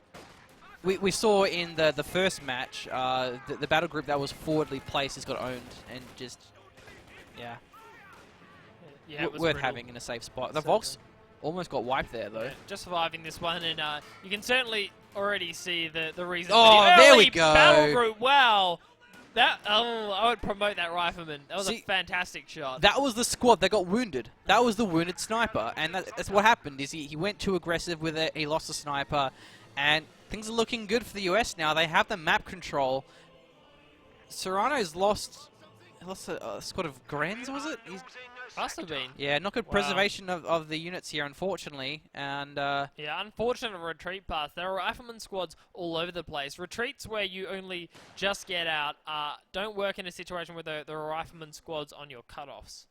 we saw in the first match, the battle group that was forwardly placed has got owned, and just, yeah, it was worth brutal. having in a safe spot. The Volks almost got wiped there, though. Yeah, just surviving this one, and you can certainly already see the reason. Oh, for the there early we go. Battle group, wow. I would promote that rifleman. That was a fantastic shot. That was the squad that got wounded. That was the wounded sniper, and that's what happened. Is he went too aggressive with it. He lost the sniper, and things are looking good for the US now. They have the map control. Cyrano's lost a squad of Grens, was it? Must have been. Yeah, not good preservation of the units here, unfortunately. And yeah, unfortunate retreat path. There are rifleman squads all over the place. Retreats where you only just get out don't work in a situation where there are rifleman squads on your cutoffs.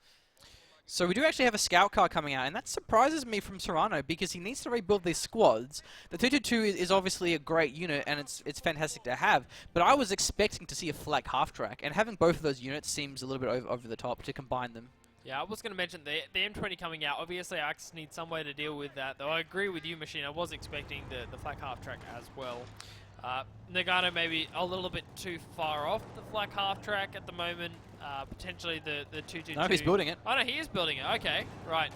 so we do actually have a scout car coming out, and that surprises me from Cyrano because he needs to rebuild these squads. The 222 is obviously a great unit, and it's fantastic to have, but I was expecting to see a flak half-track, and having both of those units seems a little bit over the top to combine them. Yeah, I was going to mention the M20 coming out. Obviously, Axe needs some way to deal with that, though I agree with you, Machine. I was expecting the flak half-track as well. Noggano maybe a little bit too far off the flak half-track at the moment. Potentially the 222. No, he's building it. Oh, no, he is building it. Okay, right.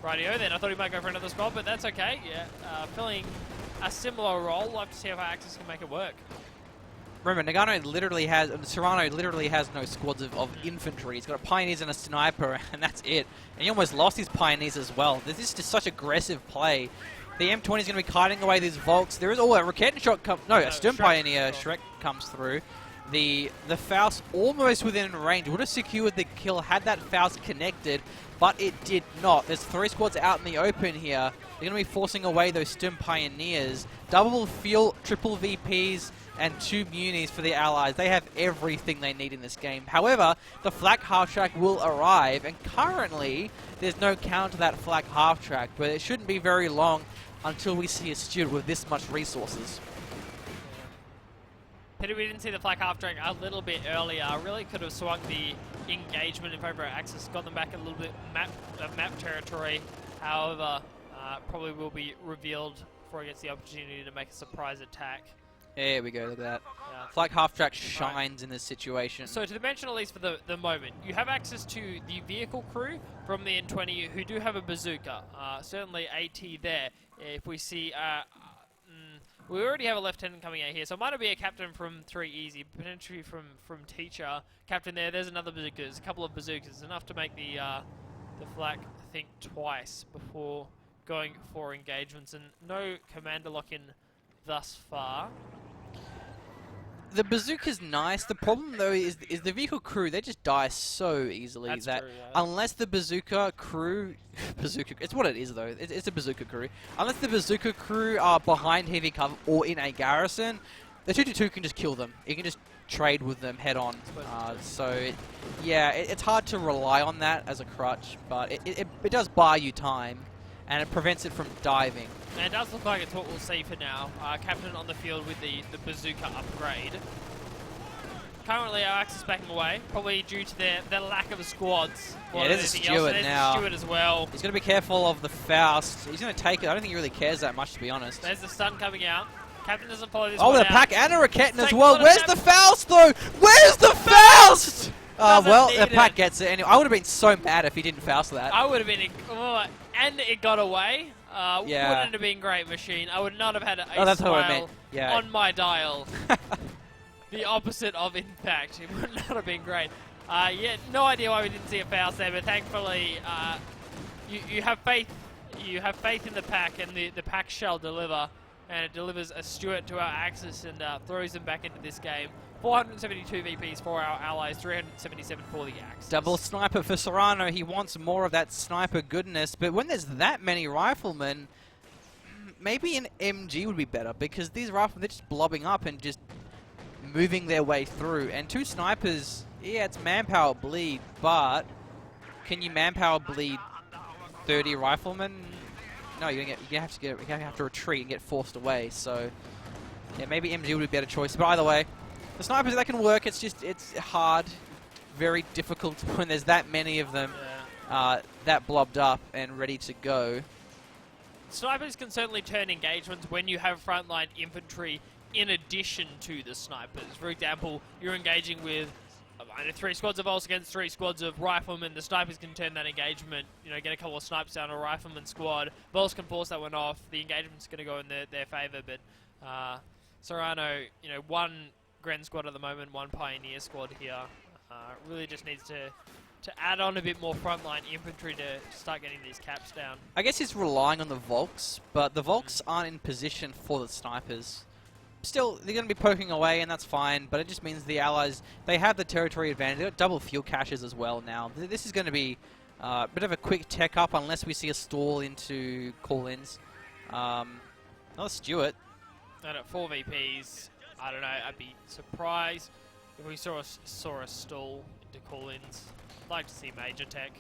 Rightio then. I thought he might go for another spot, but that's okay. Yeah, filling a similar role. We'll have to see how Axis can make it work. Remember, Cyrano literally has no squads of infantry. He's got pioneers and a sniper, and that's it. And he almost lost his pioneers as well. This is just such aggressive play. The M20 is going to be kiting away these Volks. There is a Raketten shot a Sturm Pioneer Shrek comes through. The Faust almost within range. Would have secured the kill had that Faust connected, but it did not. There's 3 squads out in the open here. They're going to be forcing away those Sturm Pioneers. Double field, triple VPs, and 2 munis for the Allies. They have everything they need in this game. However, the flak half-track will arrive, and currently there's no counter to that flak half-track, but it shouldn't be very long until we see a student with this much resources. Pity we didn't see the flak half-track a little bit earlier. Really could have swung the engagement in favour of Axis, got them back a little bit of map territory. However, probably will be revealed before he gets the opportunity to make a surprise attack. There we go, look at that. Yeah. It's like half-track shines in this situation. So to the mention, at least for the moment, you have access to the vehicle crew from the N20 who do have a bazooka. Certainly AT there. If we see... we already have a lieutenant coming out here, so it might be a captain from 3Easy, potentially from Teacher. Captain there, there's another bazooka. There's a couple of bazookas, enough to make the flak think twice before going for engagements, and no commander lock-in thus far. The bazooka's nice. The problem, though, is the vehicle crew. They just die so easily. That's that true, yeah. unless the bazooka crew... it's what it is, though. It's a bazooka crew. Unless the bazooka crew are behind heavy cover or in a garrison, the 2-2 can just kill them. You can just trade with them head-on. It's hard to rely on that as a crutch, but it does buy you time, and it prevents it from diving. And it does look like it's what we'll see for now. Captain on the field with the bazooka upgrade. Currently, our Axe is backing away, probably due to their lack of squads. Yeah, there's a Stewart now. Stewart as well. He's going to be careful of the Faust. He's going to take it. I don't think he really cares that much, to be honest. There's the stun coming out. Captain doesn't follow this Oh, one with a out. pack and a Raketen as Take well. a lot of Where's the damage. Faust, though? Where's the Faust? Well, need the pack it. gets it. Anyway, I would have been so mad if he didn't Faust that. I would have been... and it got away. Yeah. Wouldn't have been great, Machine. I would not have had a that's what I smile meant. Yeah. on my dial. The opposite of impact. It would not have been great. Yeah, no idea why we didn't see a Faust there, but thankfully you have faith. You have faith in the pack, and the pack shall deliver. And it delivers a Stewart to our Axis and throws them back into this game. 472 VPs for our allies, 377 for the Axis. Double sniper for Cyrano. He wants more of that sniper goodness, but when there's that many riflemen, maybe an MG would be better, because these riflemen, they're just blobbing up and just moving their way through. And two snipers, yeah, it's manpower bleed, but can you manpower bleed 30 riflemen? No, you have to retreat and get forced away. So, yeah, maybe MG would be a better choice. But either way, the snipers, that can work. It's just, it's hard, very difficult when there's that many of them that blobbed up and ready to go. Snipers can certainly turn engagements when you have frontline infantry in addition to the snipers. For example, you're engaging with 3 squads of Volks against 3 squads of riflemen. The snipers can turn that engagement, get a couple of snipes down a rifleman squad. Volks can force that one off. The engagement's going to go in their favour, but Cyrano, one Gren squad at the moment, one Pioneer squad here. Really just needs to add on a bit more frontline infantry to start getting these caps down. I guess he's relying on the Volks, but the Volks aren't in position for the snipers. Still, they're going to be poking away, and that's fine, but it just means the Allies, they have the territory advantage. They've got double fuel caches as well now. This is going to be a bit of a quick tech up unless we see a stall into call-ins. Another Stewart. And at 4 VPs, I don't know, I'd be surprised if we saw a stall into call-ins. I'd like to see major tech.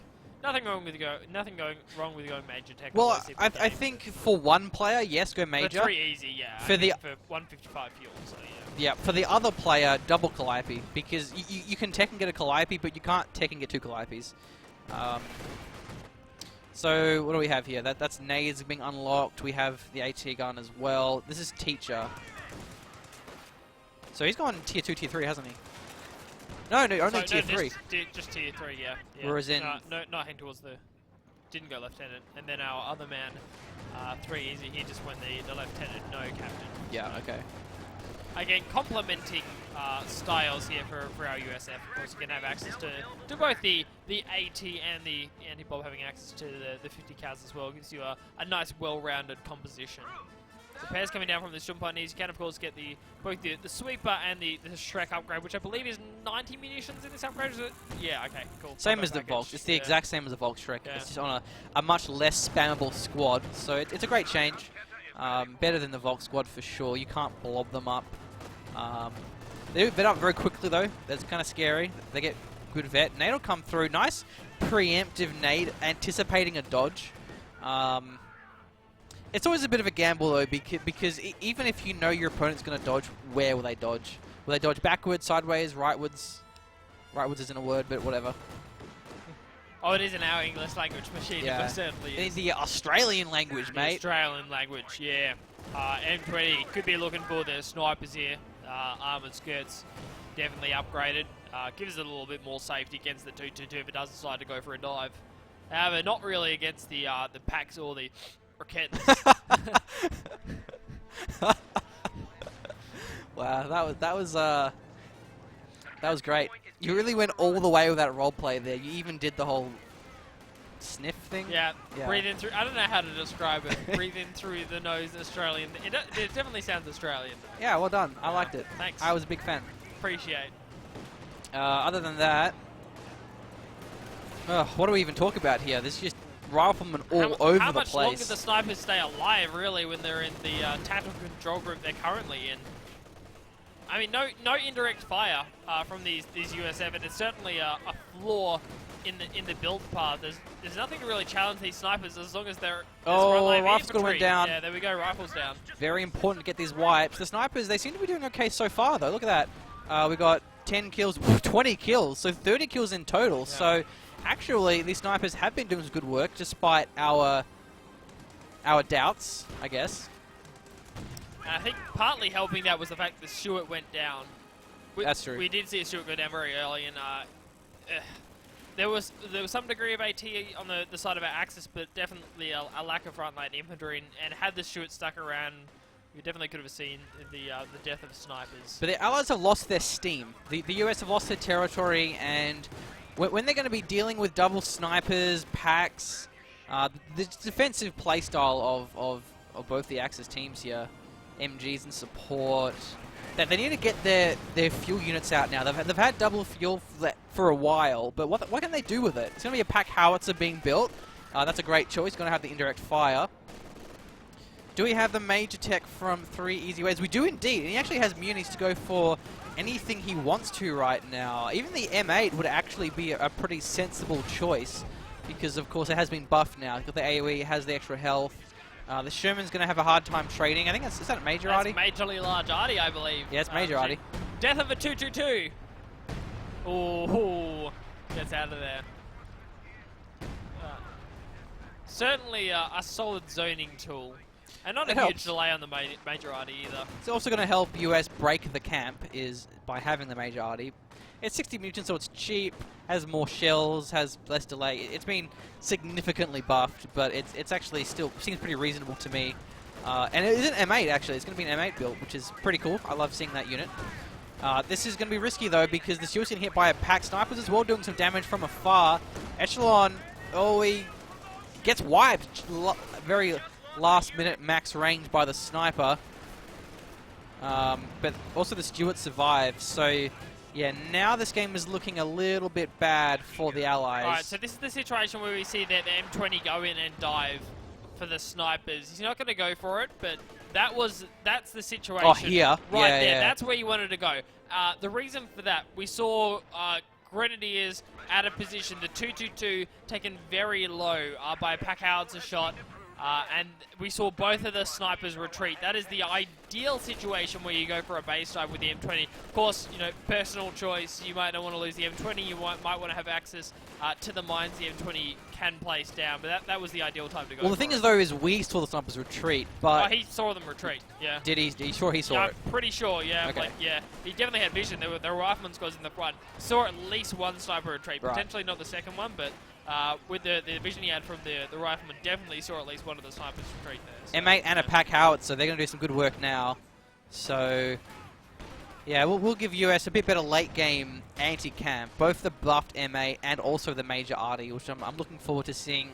Nothing wrong with going major tech. Well, I think for one player, yes, go major. For 3Easy, yeah. For 155 fuel, so yeah. Yeah, for the other player, double Calliope, because you can tech and get a Calliope, but you can't tech and get 2 Calliopes. So what do we have here? That's nades being unlocked. We have the AT gun as well. This is Teacher. So he's gone tier 2, tier 3, hasn't he? No, only tier 3. Just tier 3, yeah. Whereas in... No, not heading towards the... Didn't go lieutenant. And then our other man, 3Easy, he just went the lieutenant, no captain. Yeah, okay. Again, complementing styles here for our USF. Of course, you can have access to both the AT and the anti-bob having access to the 50 cals as well. Gives you a nice, well-rounded composition. So pairs coming down from the jump on these, you can of course get both the sweeper and the Shrek upgrade, which I believe is 90 munitions in this upgrade. Is it? Yeah, okay, cool. Same as the Volk. It's the exact same as the Volk Shrek. Yeah. It's just on a much less spammable squad. So it's a great change. Better than the Volk squad for sure. You can't blob them up. They vet up very quickly though. That's kind of scary. They get good vet. Nade will come through. Nice preemptive nade, anticipating a dodge. It's always a bit of a gamble though, because even if you know your opponent's going to dodge, where will they dodge? Will they dodge backwards, sideways, rightwards? Rightwards isn't a word, but whatever. Oh, it is in our English language machine, yeah. but certainly is. The Australian language, mate. The Australian language, yeah. M20 could be looking for the snipers here. Armored skirts definitely upgraded. Gives it a little bit more safety against the 222 if it does decide to go for a dive. However, not really against the packs or the rockets. Wow, that was great. You really went all the way with that role play there. You even did the whole sniff thing. Yeah, breathe in through. I don't know how to describe it. Breathe in through the nose, Australian. It definitely sounds Australian. Yeah, well done. I liked it. Thanks. I was a big fan. Appreciate. Other than that, what do we even talk about here? There's just riflemen all over the place. How much longer the snipers stay alive, really, when they're in the tactical control group they're currently in? I mean, no indirect fire from these USF, and it's certainly a flaw in the build path. There's nothing to really challenge these snipers as long as they're. Rifles went down. Yeah, there we go, rifles down. Very important to get these wipes. The snipers, they seem to be doing okay so far, though. Look at that. We got 10 kills, 20 kills, so 30 kills in total. Yeah. So actually, these snipers have been doing some good work despite our doubts, I guess. And I think partly helping that was the fact that Stewart went down. That's true. We did see Stewart go down very early, and there was some degree of AT on the side of our axis, but definitely a lack of frontline infantry. And had the Stewart stuck around, we definitely could have seen the death of snipers. But the Allies have lost their steam. The US have lost their territory, and when they're going to be dealing with double snipers, packs, the defensive playstyle of both the Axis teams here, MGs and support, that they need to get their fuel units out now. They've had double fuel for a while, but what can they do with it? It's going to be a pack howitzer being built. That's a great choice. Going to have the indirect fire. Do we have the major tech from 3Easyways? We do indeed, and he actually has munis to go for anything he wants to right now. Even the M8 would actually be a pretty sensible choice, because of course it has been buffed now. Got the AoE, it has the extra health. The Sherman's going to have a hard time trading. I think is that a major arty? That's majorly large arty, I believe. Yeah, it's major arty. Death of a 222. Oh, gets out of there. Certainly a solid zoning tool. And not a huge delay on the major arty either. It's also going to help US break the camp is by having the major arty. It's 60 munitions, so it's cheap, has more shells, has less delay. It's been significantly buffed, but it's actually still seems pretty reasonable to me. And it is an M8 actually. It's going to be an M8 build, which is pretty cool. I love seeing that unit. This is going to be risky though, because the Stewart's getting hit by a pack. Snipers as well, doing some damage from afar. Echelon, he gets wiped. Very last minute max range by the sniper. But also the Stewart survived, so yeah, now this game is looking a little bit bad for the Allies. Alright, so this is the situation where we see that the M20 go in and dive for the snipers. He's not going to go for it, but that's the situation. Oh, here. Right yeah, there, yeah. That's where you wanted to go. The reason for that, we saw Grenadiers out of position, the 222 taken very low by a pack howitzer shot. And we saw both of the snipers retreat. That is the ideal situation where you go for a base dive with the M20. Of course, you know, personal choice. You might not want to lose the M20. You might want to have access to the mines the M20 can place down. But that was the ideal time to go. Well, the thing is, though, is we saw the snipers retreat, but he saw them retreat. Yeah. Did he? He sure he saw it? I'm pretty sure. Yeah. Okay. Like, yeah. He definitely had vision. There were riflemen squads in the front. Saw at least one sniper retreat. Right. Potentially not the second one, but. With the vision he had from the rifleman, definitely saw at least one of the snipers retreat there. So M8 and a pack howitzer, they're going to do some good work now. So, yeah, we'll give US a bit better late game anti-camp. Both the buffed M8 and also the major arty, which I'm looking forward to seeing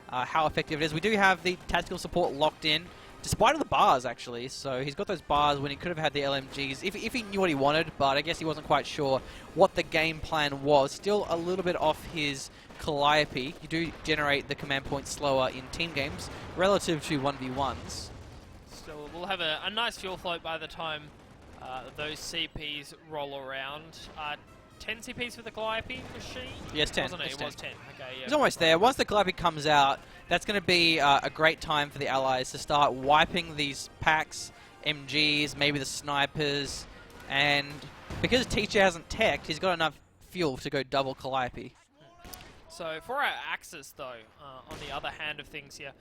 how effective it is. We do have the tactical support locked in, despite of the bars, actually. So he's got those bars when he could have had the LMGs, if he knew what he wanted, but I guess he wasn't quite sure what the game plan was. Still a little bit off his Calliope. You do generate the command points slower in team games relative to 1v1s. Still, we'll have a nice fuel float by the time those CPs roll around. 10 CPs for the Calliope machine? Yes, 10. Wasn't it? It was 10. Okay, yeah. It's almost there. Once the Calliope comes out, that's going to be a great time for the Allies to start wiping these packs, MGs, maybe the snipers, and because Teacher hasn't teched, he's got enough fuel to go double Calliope. So for our Axis, though, on the other hand of things here,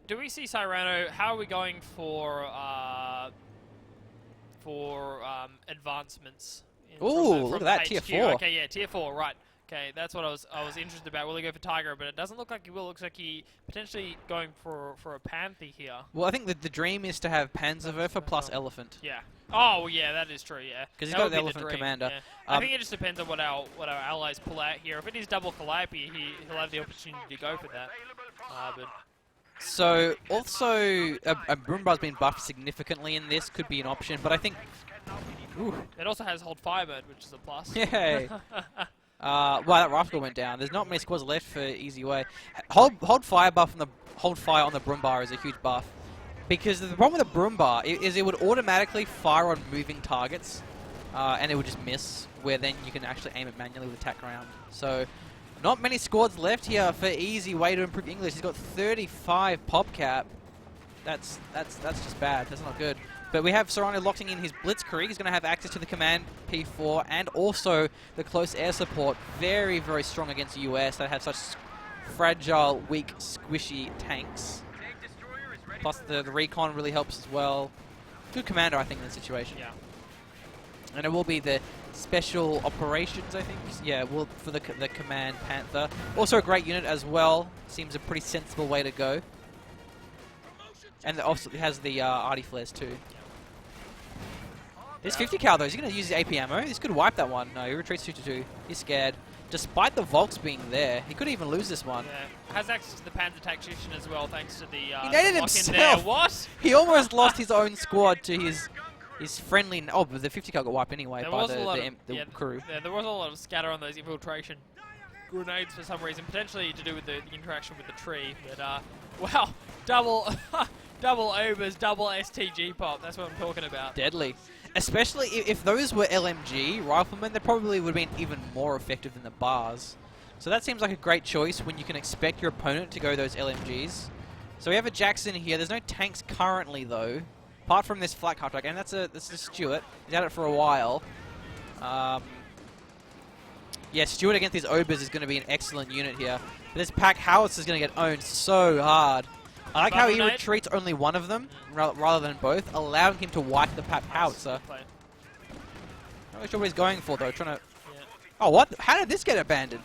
Do we see Cyrano? How are we going for advancements? Ooh, look at that, tier 4. Okay, yeah, tier 4, right. Okay, that's what I was interested about. Will he go for Tiger? But it doesn't look like he will. Looks like he potentially going for a Panther here. Well, I think that the dream is to have Panzerwerfer plus Elephant. Yeah. Oh, well, yeah, that is true. Yeah. Because he's got the Elephant Commander. Yeah. I think it just depends on what our allies pull out here. If it is double Calliope, he'll have the opportunity to go for that. But so also a Broombar's been buffed significantly in this. Could be an option, but I think. Ooh. It also has Hold Firebird, which is a plus. Yay. Wow, that rifle went down. There's not many squads left for Easyway. Hold fire buff and the hold fire on the Broombar is a huge buff. Because the problem with the Broombar is it would automatically fire on moving targets, and it would just miss, where then you can actually aim it manually with attack round. So, not many squads left here for Easyway to improve English. He's got 35 pop cap. That's just bad. That's not good. But we have Cyrano locking in his Blitzkrieg. He's going to have access to the Command P4 and also the close air support. Very, very strong against the US that have such fragile, weak, squishy tanks. Plus the recon really helps as well. Good commander, I think, in this situation. Yeah. And it will be the special operations, I think. Yeah, well, for the Command Panther. Also a great unit as well. Seems a pretty sensible way to go. And also it has the arty flares too. This 50 cal though, is he going to use his AP ammo? This could wipe that one. No, he retreats 2-2. He's scared. Despite the Volks being there, he could even lose this one. Yeah. Has access to the Panzer Tactician as well, thanks to the he nated himself. In there. What? He almost lost his own squad to his friendly. Oh, but the 50 cal got wiped anyway by the crew. Yeah, there was a lot of scatter on those infiltration grenades for some reason, potentially to do with the interaction with the tree. But wow, double overs, double STG pop. That's what I'm talking about. Deadly. Especially if those were LMG riflemen, they probably would have been even more effective than the bars. So that seems like a great choice when you can expect your opponent to go those LMGs. So we have a Jackson here. There's no tanks currently though, apart from this flat contract, and that's a Stuart. He's had it for a while. Yeah, Stuart against these Obers is going to be an excellent unit here. But this Pack Howitzer is going to get owned so hard. I like how he retreats only one of them rather than both, allowing him to wipe the Pack Howitzer. Not really sure what he's going for though. Trying to. Yeah. Oh, what? How did this get abandoned?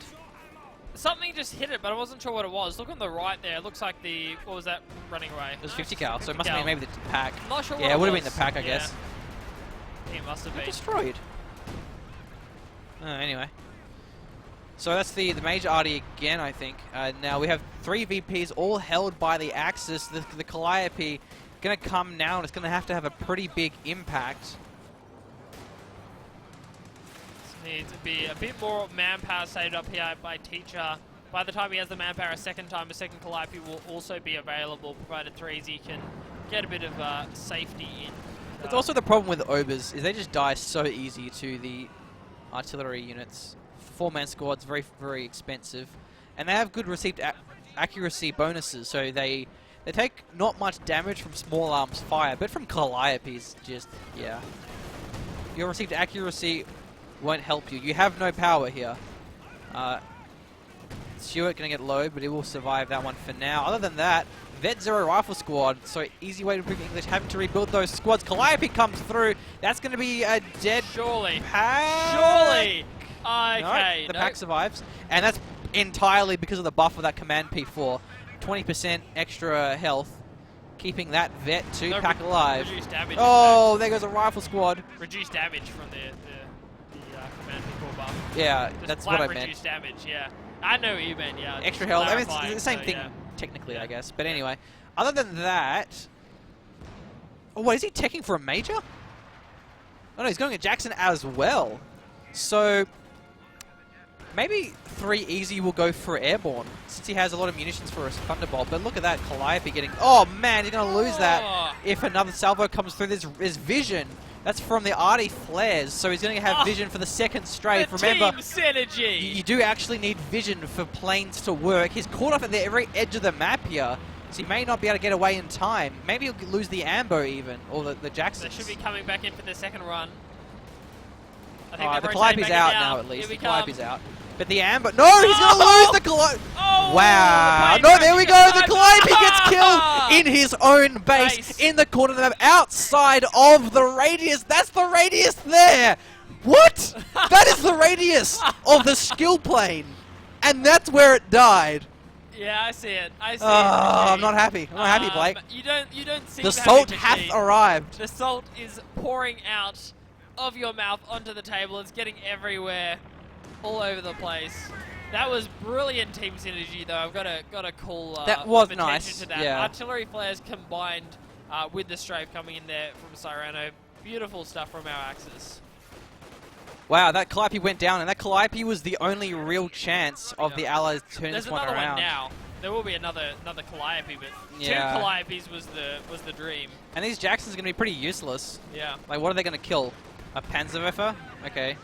Something just hit it, but I wasn't sure what it was. Look on the right there. It looks like the what was that running away? It was 50 cal, so it must have been maybe the Pack. I'm not sure. Yeah, it would have been the Pack, I guess. It must have been destroyed. Anyway. So that's the major arty again, I think. Now we have 3 VPs all held by the Axis. The Calliope going to come now, and it's going to have a pretty big impact. Needs to be a bit more manpower saved up here by Teacher. By the time he has the manpower a second time, a second Calliope will also be available, provided 3Easy can get a bit of safety in. It's also the problem with the Obers, is they just die so easy to the artillery units. 4-man squads, very, very expensive. And they have good received accuracy bonuses, so they take not much damage from small arms fire, but from Calliopes, just, yeah. Your received accuracy won't help you. You have no power here. Stuart going to get low, but he will survive that one for now. Other than that, Vet Zero Rifle Squad, so easy way to improve English, having to rebuild those squads. Calliope comes through. That's going to be a dead Pack. Surely! Okay. No, the Pack survives. And that's entirely because of the buff of that Command P4. 20% extra health, keeping that Vet 2 Pack alive. Reduced damage. Oh, there goes a Rifle Squad. Reduced damage from the Command P4 buff. Yeah, that's what I meant. Reduced damage, yeah. I know what you meant, yeah. Extra health. I mean, it's the same thing, technically, I guess. But anyway, other than that... Oh, wait, is he teching for a major? Oh, no, he's going at Jackson as well. So... Maybe 3Easy will go for Airborne, since he has a lot of munitions for a Thunderbolt. But look at that, Calliope getting... Oh, man, he's going to lose that if another salvo comes through. There's vision. That's from the arty flares, so he's going to have vision for the second straight. Remember, team synergy. You do actually need vision for planes to work. He's caught up at the very edge of the map here, so he may not be able to get away in time. Maybe he'll lose the Ambo even, or the Jackson. They should be coming back in for the second run. I think the Calliope's out now, at least. The Calliope's out. But the Amber... No, he's going to lose the Calliope! Oh, wow. No, there we go. The Calliope gets kill in his own base in the corner of the map, outside of the radius. That's the radius there. What? That is the radius of the skill plane, and that's where it died. Yeah, I see it. I see it. I'm not happy. I'm not happy, Blake. You don't see The salt hath arrived. The salt is pouring out of your mouth onto the table. It's getting everywhere, all over the place. That was brilliant team synergy, though. I've got to call that was attention nice. to that. Yeah. Artillery flares combined with the strafe coming in there from Cyrano. Beautiful stuff from our Axis. Wow, that Calliope went down, and that Calliope was the only real chance of the Allies turning There's this one another around. one now. There will be another Calliope, but Yeah. 2 Calliopes was the dream. And these Jacksons are going to be pretty useless. Yeah. Like, what are they going to kill? A Panzerwerfer? Okay.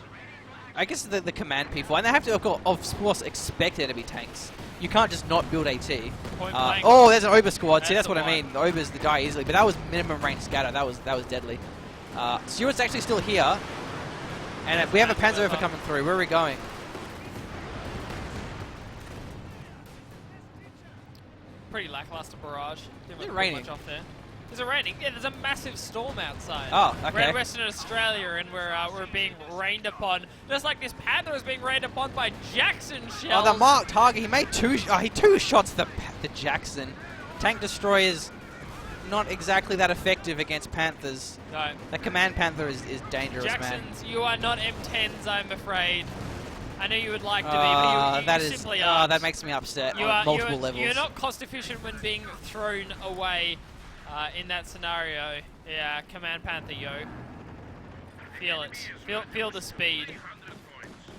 I guess the command P4. And they have to, of course, expect there to be tanks. You can't just not build AT. Oh, there's an Ober squad. See, that's what I mean. The Obers die easily. But that was minimum range scatter. That was deadly. Stuart's actually still here. And we have a Panzerwerfer coming through. Where are we going? Pretty lackluster barrage. Is it raining? Much off there. Is it raining? Yeah, there's a massive storm outside. Oh, okay. We're in Western Australia and we're being rained upon. Just like this Panther is being rained upon by Jackson shells. Oh, the marked target. He made two shots. The Jackson tank destroyers. Not exactly that effective against Panthers. No. The command Panther is dangerous, Jacksons, man. You are not M10s, I'm afraid. I know you would like to be, but you simply aren't. That makes me upset on multiple levels. You're not cost efficient when being thrown away in that scenario. Yeah, command Panther, yo. Feel it. Feel the speed.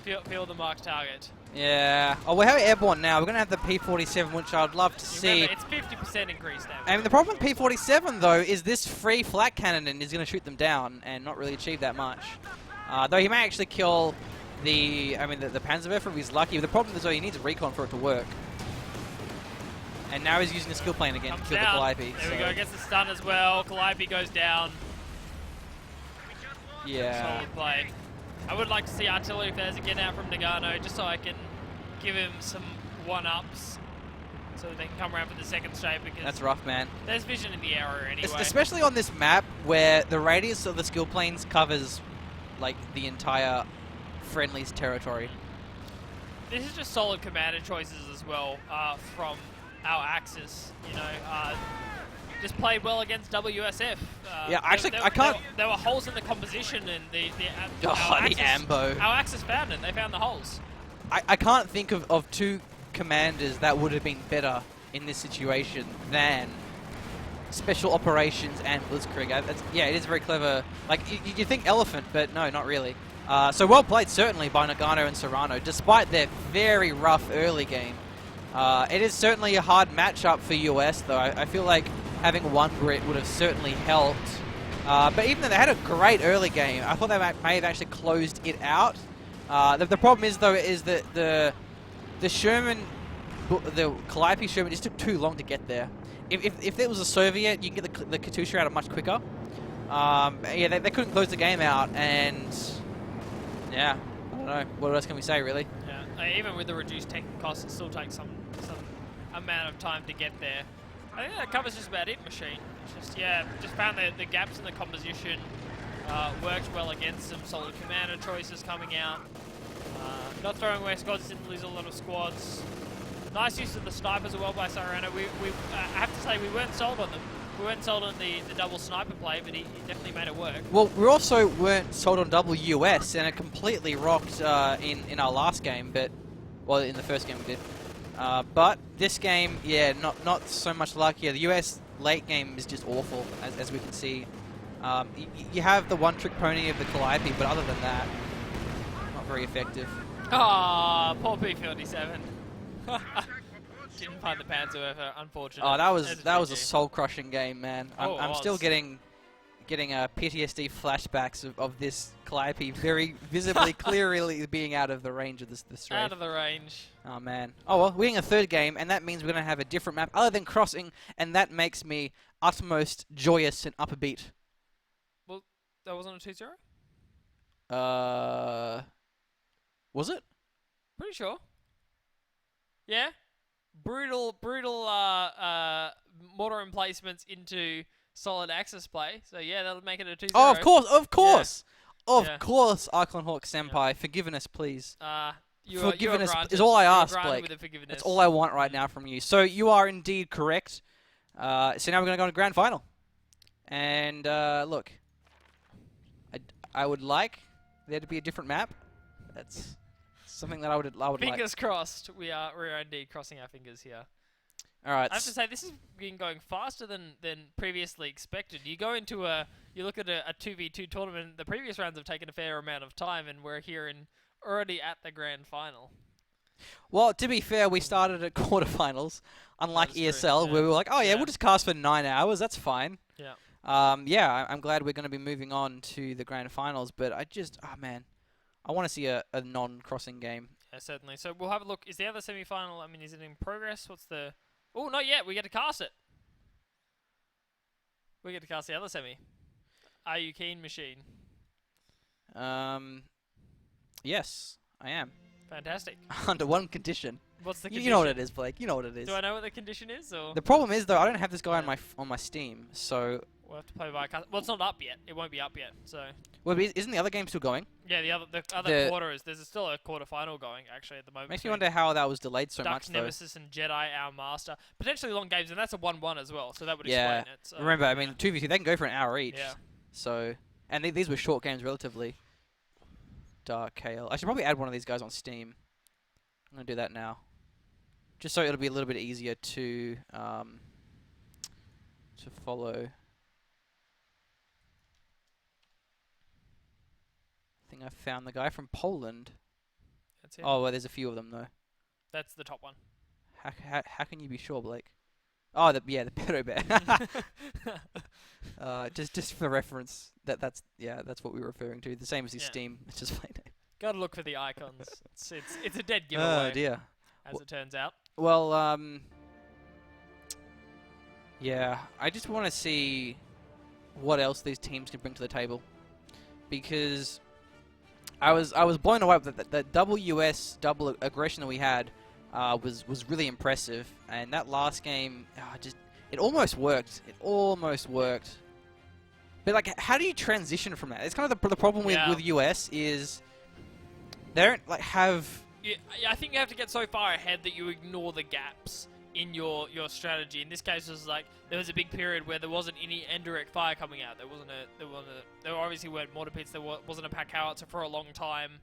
Feel the marked target. Yeah. Oh, we have airborne now. We're going to have the P-47, which I'd love to see. Remember, it's 50% increase damage. I mean, the problem with P-47, though, is this free flat cannon is going to shoot them down and not really achieve that much. Though he may actually kill the Panzerwerfer if he's lucky. But the problem is, though, he needs recon for it to work. And now he's using the skill plane again to kill the Calliope. There we go. Gets the stun as well. Calliope goes down. Yeah. Solid play. I would like to see artillery flares again out from Noggano, just so I can give him some one-ups so that they can come around for the second straight, because that's rough, man. There's vision in the area anyway. Especially on this map where the radius of the skill planes covers like the entire friendly's territory. This is just solid commander choices as well from our Axis, you know. Just played well against WSF. Yeah, actually, I can't. There were holes in the composition, and the ambo. Our Axis found it. They found the holes. I can't think of two commanders that would have been better in this situation than Special Operations and Blitzkrieg. Yeah, it is very clever. Like, you think Elephant, but no, not really. So well played, certainly, by Noggano and Cyrano, despite their very rough early game. It is certainly a hard matchup for US, though. I feel like having one grit would have certainly helped. But even though they had a great early game, I thought they may have actually closed it out. The problem is, though, is that the Sherman, the Calliope Sherman, just took too long to get there. If it was a Soviet, you can get the Katusha out much quicker. Yeah, they couldn't close the game out, and yeah, I don't know. What else can we say, really? Yeah, even with the reduced tech costs, it still takes some amount of time to get there. I think that covers just about it, Machine. Just found the gaps in the composition. Worked well against some solid commander choices coming out. Not throwing away squads, didn't lose a lot of squads. Nice use of the snipers as well by Cyrano. I have to say, we weren't sold on them. We weren't sold on the double sniper play, but he definitely made it work. Well, we also weren't sold on double US, and it completely rocked in our last game, well, in the first game we did. But this game, yeah, not so much luckier. The US late game is just awful, as we can see. You have the one-trick pony of the Calliope, but other than that, not very effective. Ah, poor P-47. Didn't find the Panzerwerfer, unfortunately. Oh, that was a soul-crushing game, man. I'm still getting PTSD flashbacks of this Calliope very visibly, clearly being out of the range of the strafe. Out of the range. Oh, man. Oh, well, we're getting a third game, and that means we're going to have a different map other than crossing, and that makes me utmost joyous and upbeat. Well, that wasn't a 2-0? Was it? Pretty sure. Yeah. Brutal, mortar emplacements into solid axis play. So yeah, that'll make it a 2-0. Oh, of course, of course, Yeah. of course, Icon Hawk Senpai. Forgiveness, please. You are Forgiveness granted, is all I you are ask, granted Blake. with the forgiveness. That's all I want right now from you. So you are indeed correct. So now we're going to go to grand final. And look, I would like there to be a different map. That's something that I would like. Fingers crossed. We are indeed crossing our fingers here. All right. I have to say, this has been going faster than previously expected. You look at a 2v2 tournament. The previous rounds have taken a fair amount of time, and we're here already at the grand final. Well, to be fair, we started at quarterfinals, unlike ESL, true, where we were like, oh yeah, Yeah. we'll just cast for 9 hours. That's fine. Yeah. Yeah, I'm glad we're going to be moving on to the grand finals, but man, I want to see a non-crossing game. Yeah, certainly. So we'll have a look. Is the other semi-final, is it in progress? What's the... Oh, not yet. We get to cast it. We get to cast the other semi. Are you keen, machine? Yes, I am. Fantastic. Under one condition. What's the condition? You know what it is, Blake. You know what it is. Do I know what the condition is? Or The problem is, though, I don't have this guy on my Steam, so... we'll have to play via cast. Well, it's not up yet. It won't be up yet. So Well, isn't the other game still going? yeah, the other quarter is there's still a quarter final going actually at the moment. Makes me wonder how that was delayed so Ducks, much, though. Nemesis, and Jedi, our master. Potentially long games, and that's a 1-1 as well. So that would Yeah. explain it. So, Remember, I mean, 2v2, they can go for an hour each. Yeah. So, and these were short games relatively. Dark Kale. I should probably add one of these guys on Steam. I'm going to do that now. Just so it'll be a little bit easier to follow. I think I found the guy from Poland. That's it. Oh, well, there's a few of them, though. That's the top one. How can you be sure, Blake? Oh, the pedo bear. Just for reference, that's what we were referring to. The same as his Steam. It's just plain name. Gotta look for the icons. It's a dead giveaway. Oh dear. As it turns out. Well, yeah, I just want to see what else these teams can bring to the table, because I was blown away with that double US double aggression that we had was really impressive, and that last game it almost worked. It almost worked. But like, how do you transition from that? It's kind of the problem with US is they don't like have. Yeah, I think you have to get so far ahead that you ignore the gaps in your strategy. In this case, it was like there was a big period where there wasn't any indirect fire coming out. There obviously weren't mortar pits. There wasn't a pack howitzer for a long time.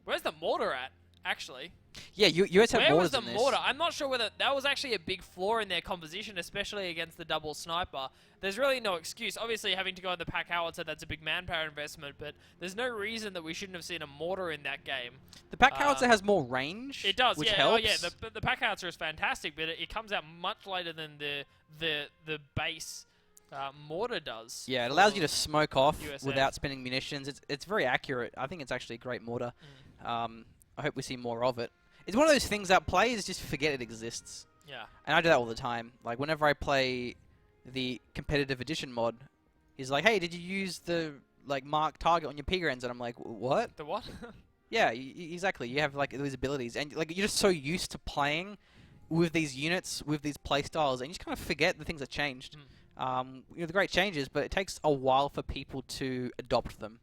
Where's the mortar at? Actually, yeah, US have where mortars was the in this. mortar? I'm not sure whether that was actually a big flaw in their composition, especially against the double sniper. There's really no excuse. Obviously, having to go in the pack howitzer, that's a big manpower investment, but there's no reason that we shouldn't have seen a mortar in that game. The pack howitzer has more range. It does, which yeah. helps. Oh, yeah. The pack howitzer is fantastic, but it comes out much later than the base mortar does. Yeah, it allows you to smoke off USF. without spending munitions. It's very accurate. I think it's actually a great mortar. I hope we see more of it. It's one of those things that players just forget it exists. Yeah. And I do that all the time. Like, whenever I play the competitive edition mod, he's like, hey, did you use the, like, mark target on your P-Grens? And I'm like, what? The what? Yeah, exactly. You have, like, these abilities. And, like, you're just so used to playing with these units, with these playstyles, and you just kind of forget the things that changed. The great changes, but it takes a while for people to adopt them,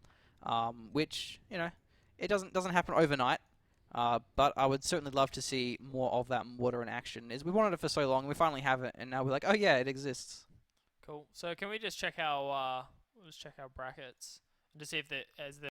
which, it doesn't happen overnight. But I would certainly love to see more of that mortar in action. We wanted it for so long, we finally have it, and now we're like, oh yeah, it exists. Cool. So can we just check our brackets and to see if as the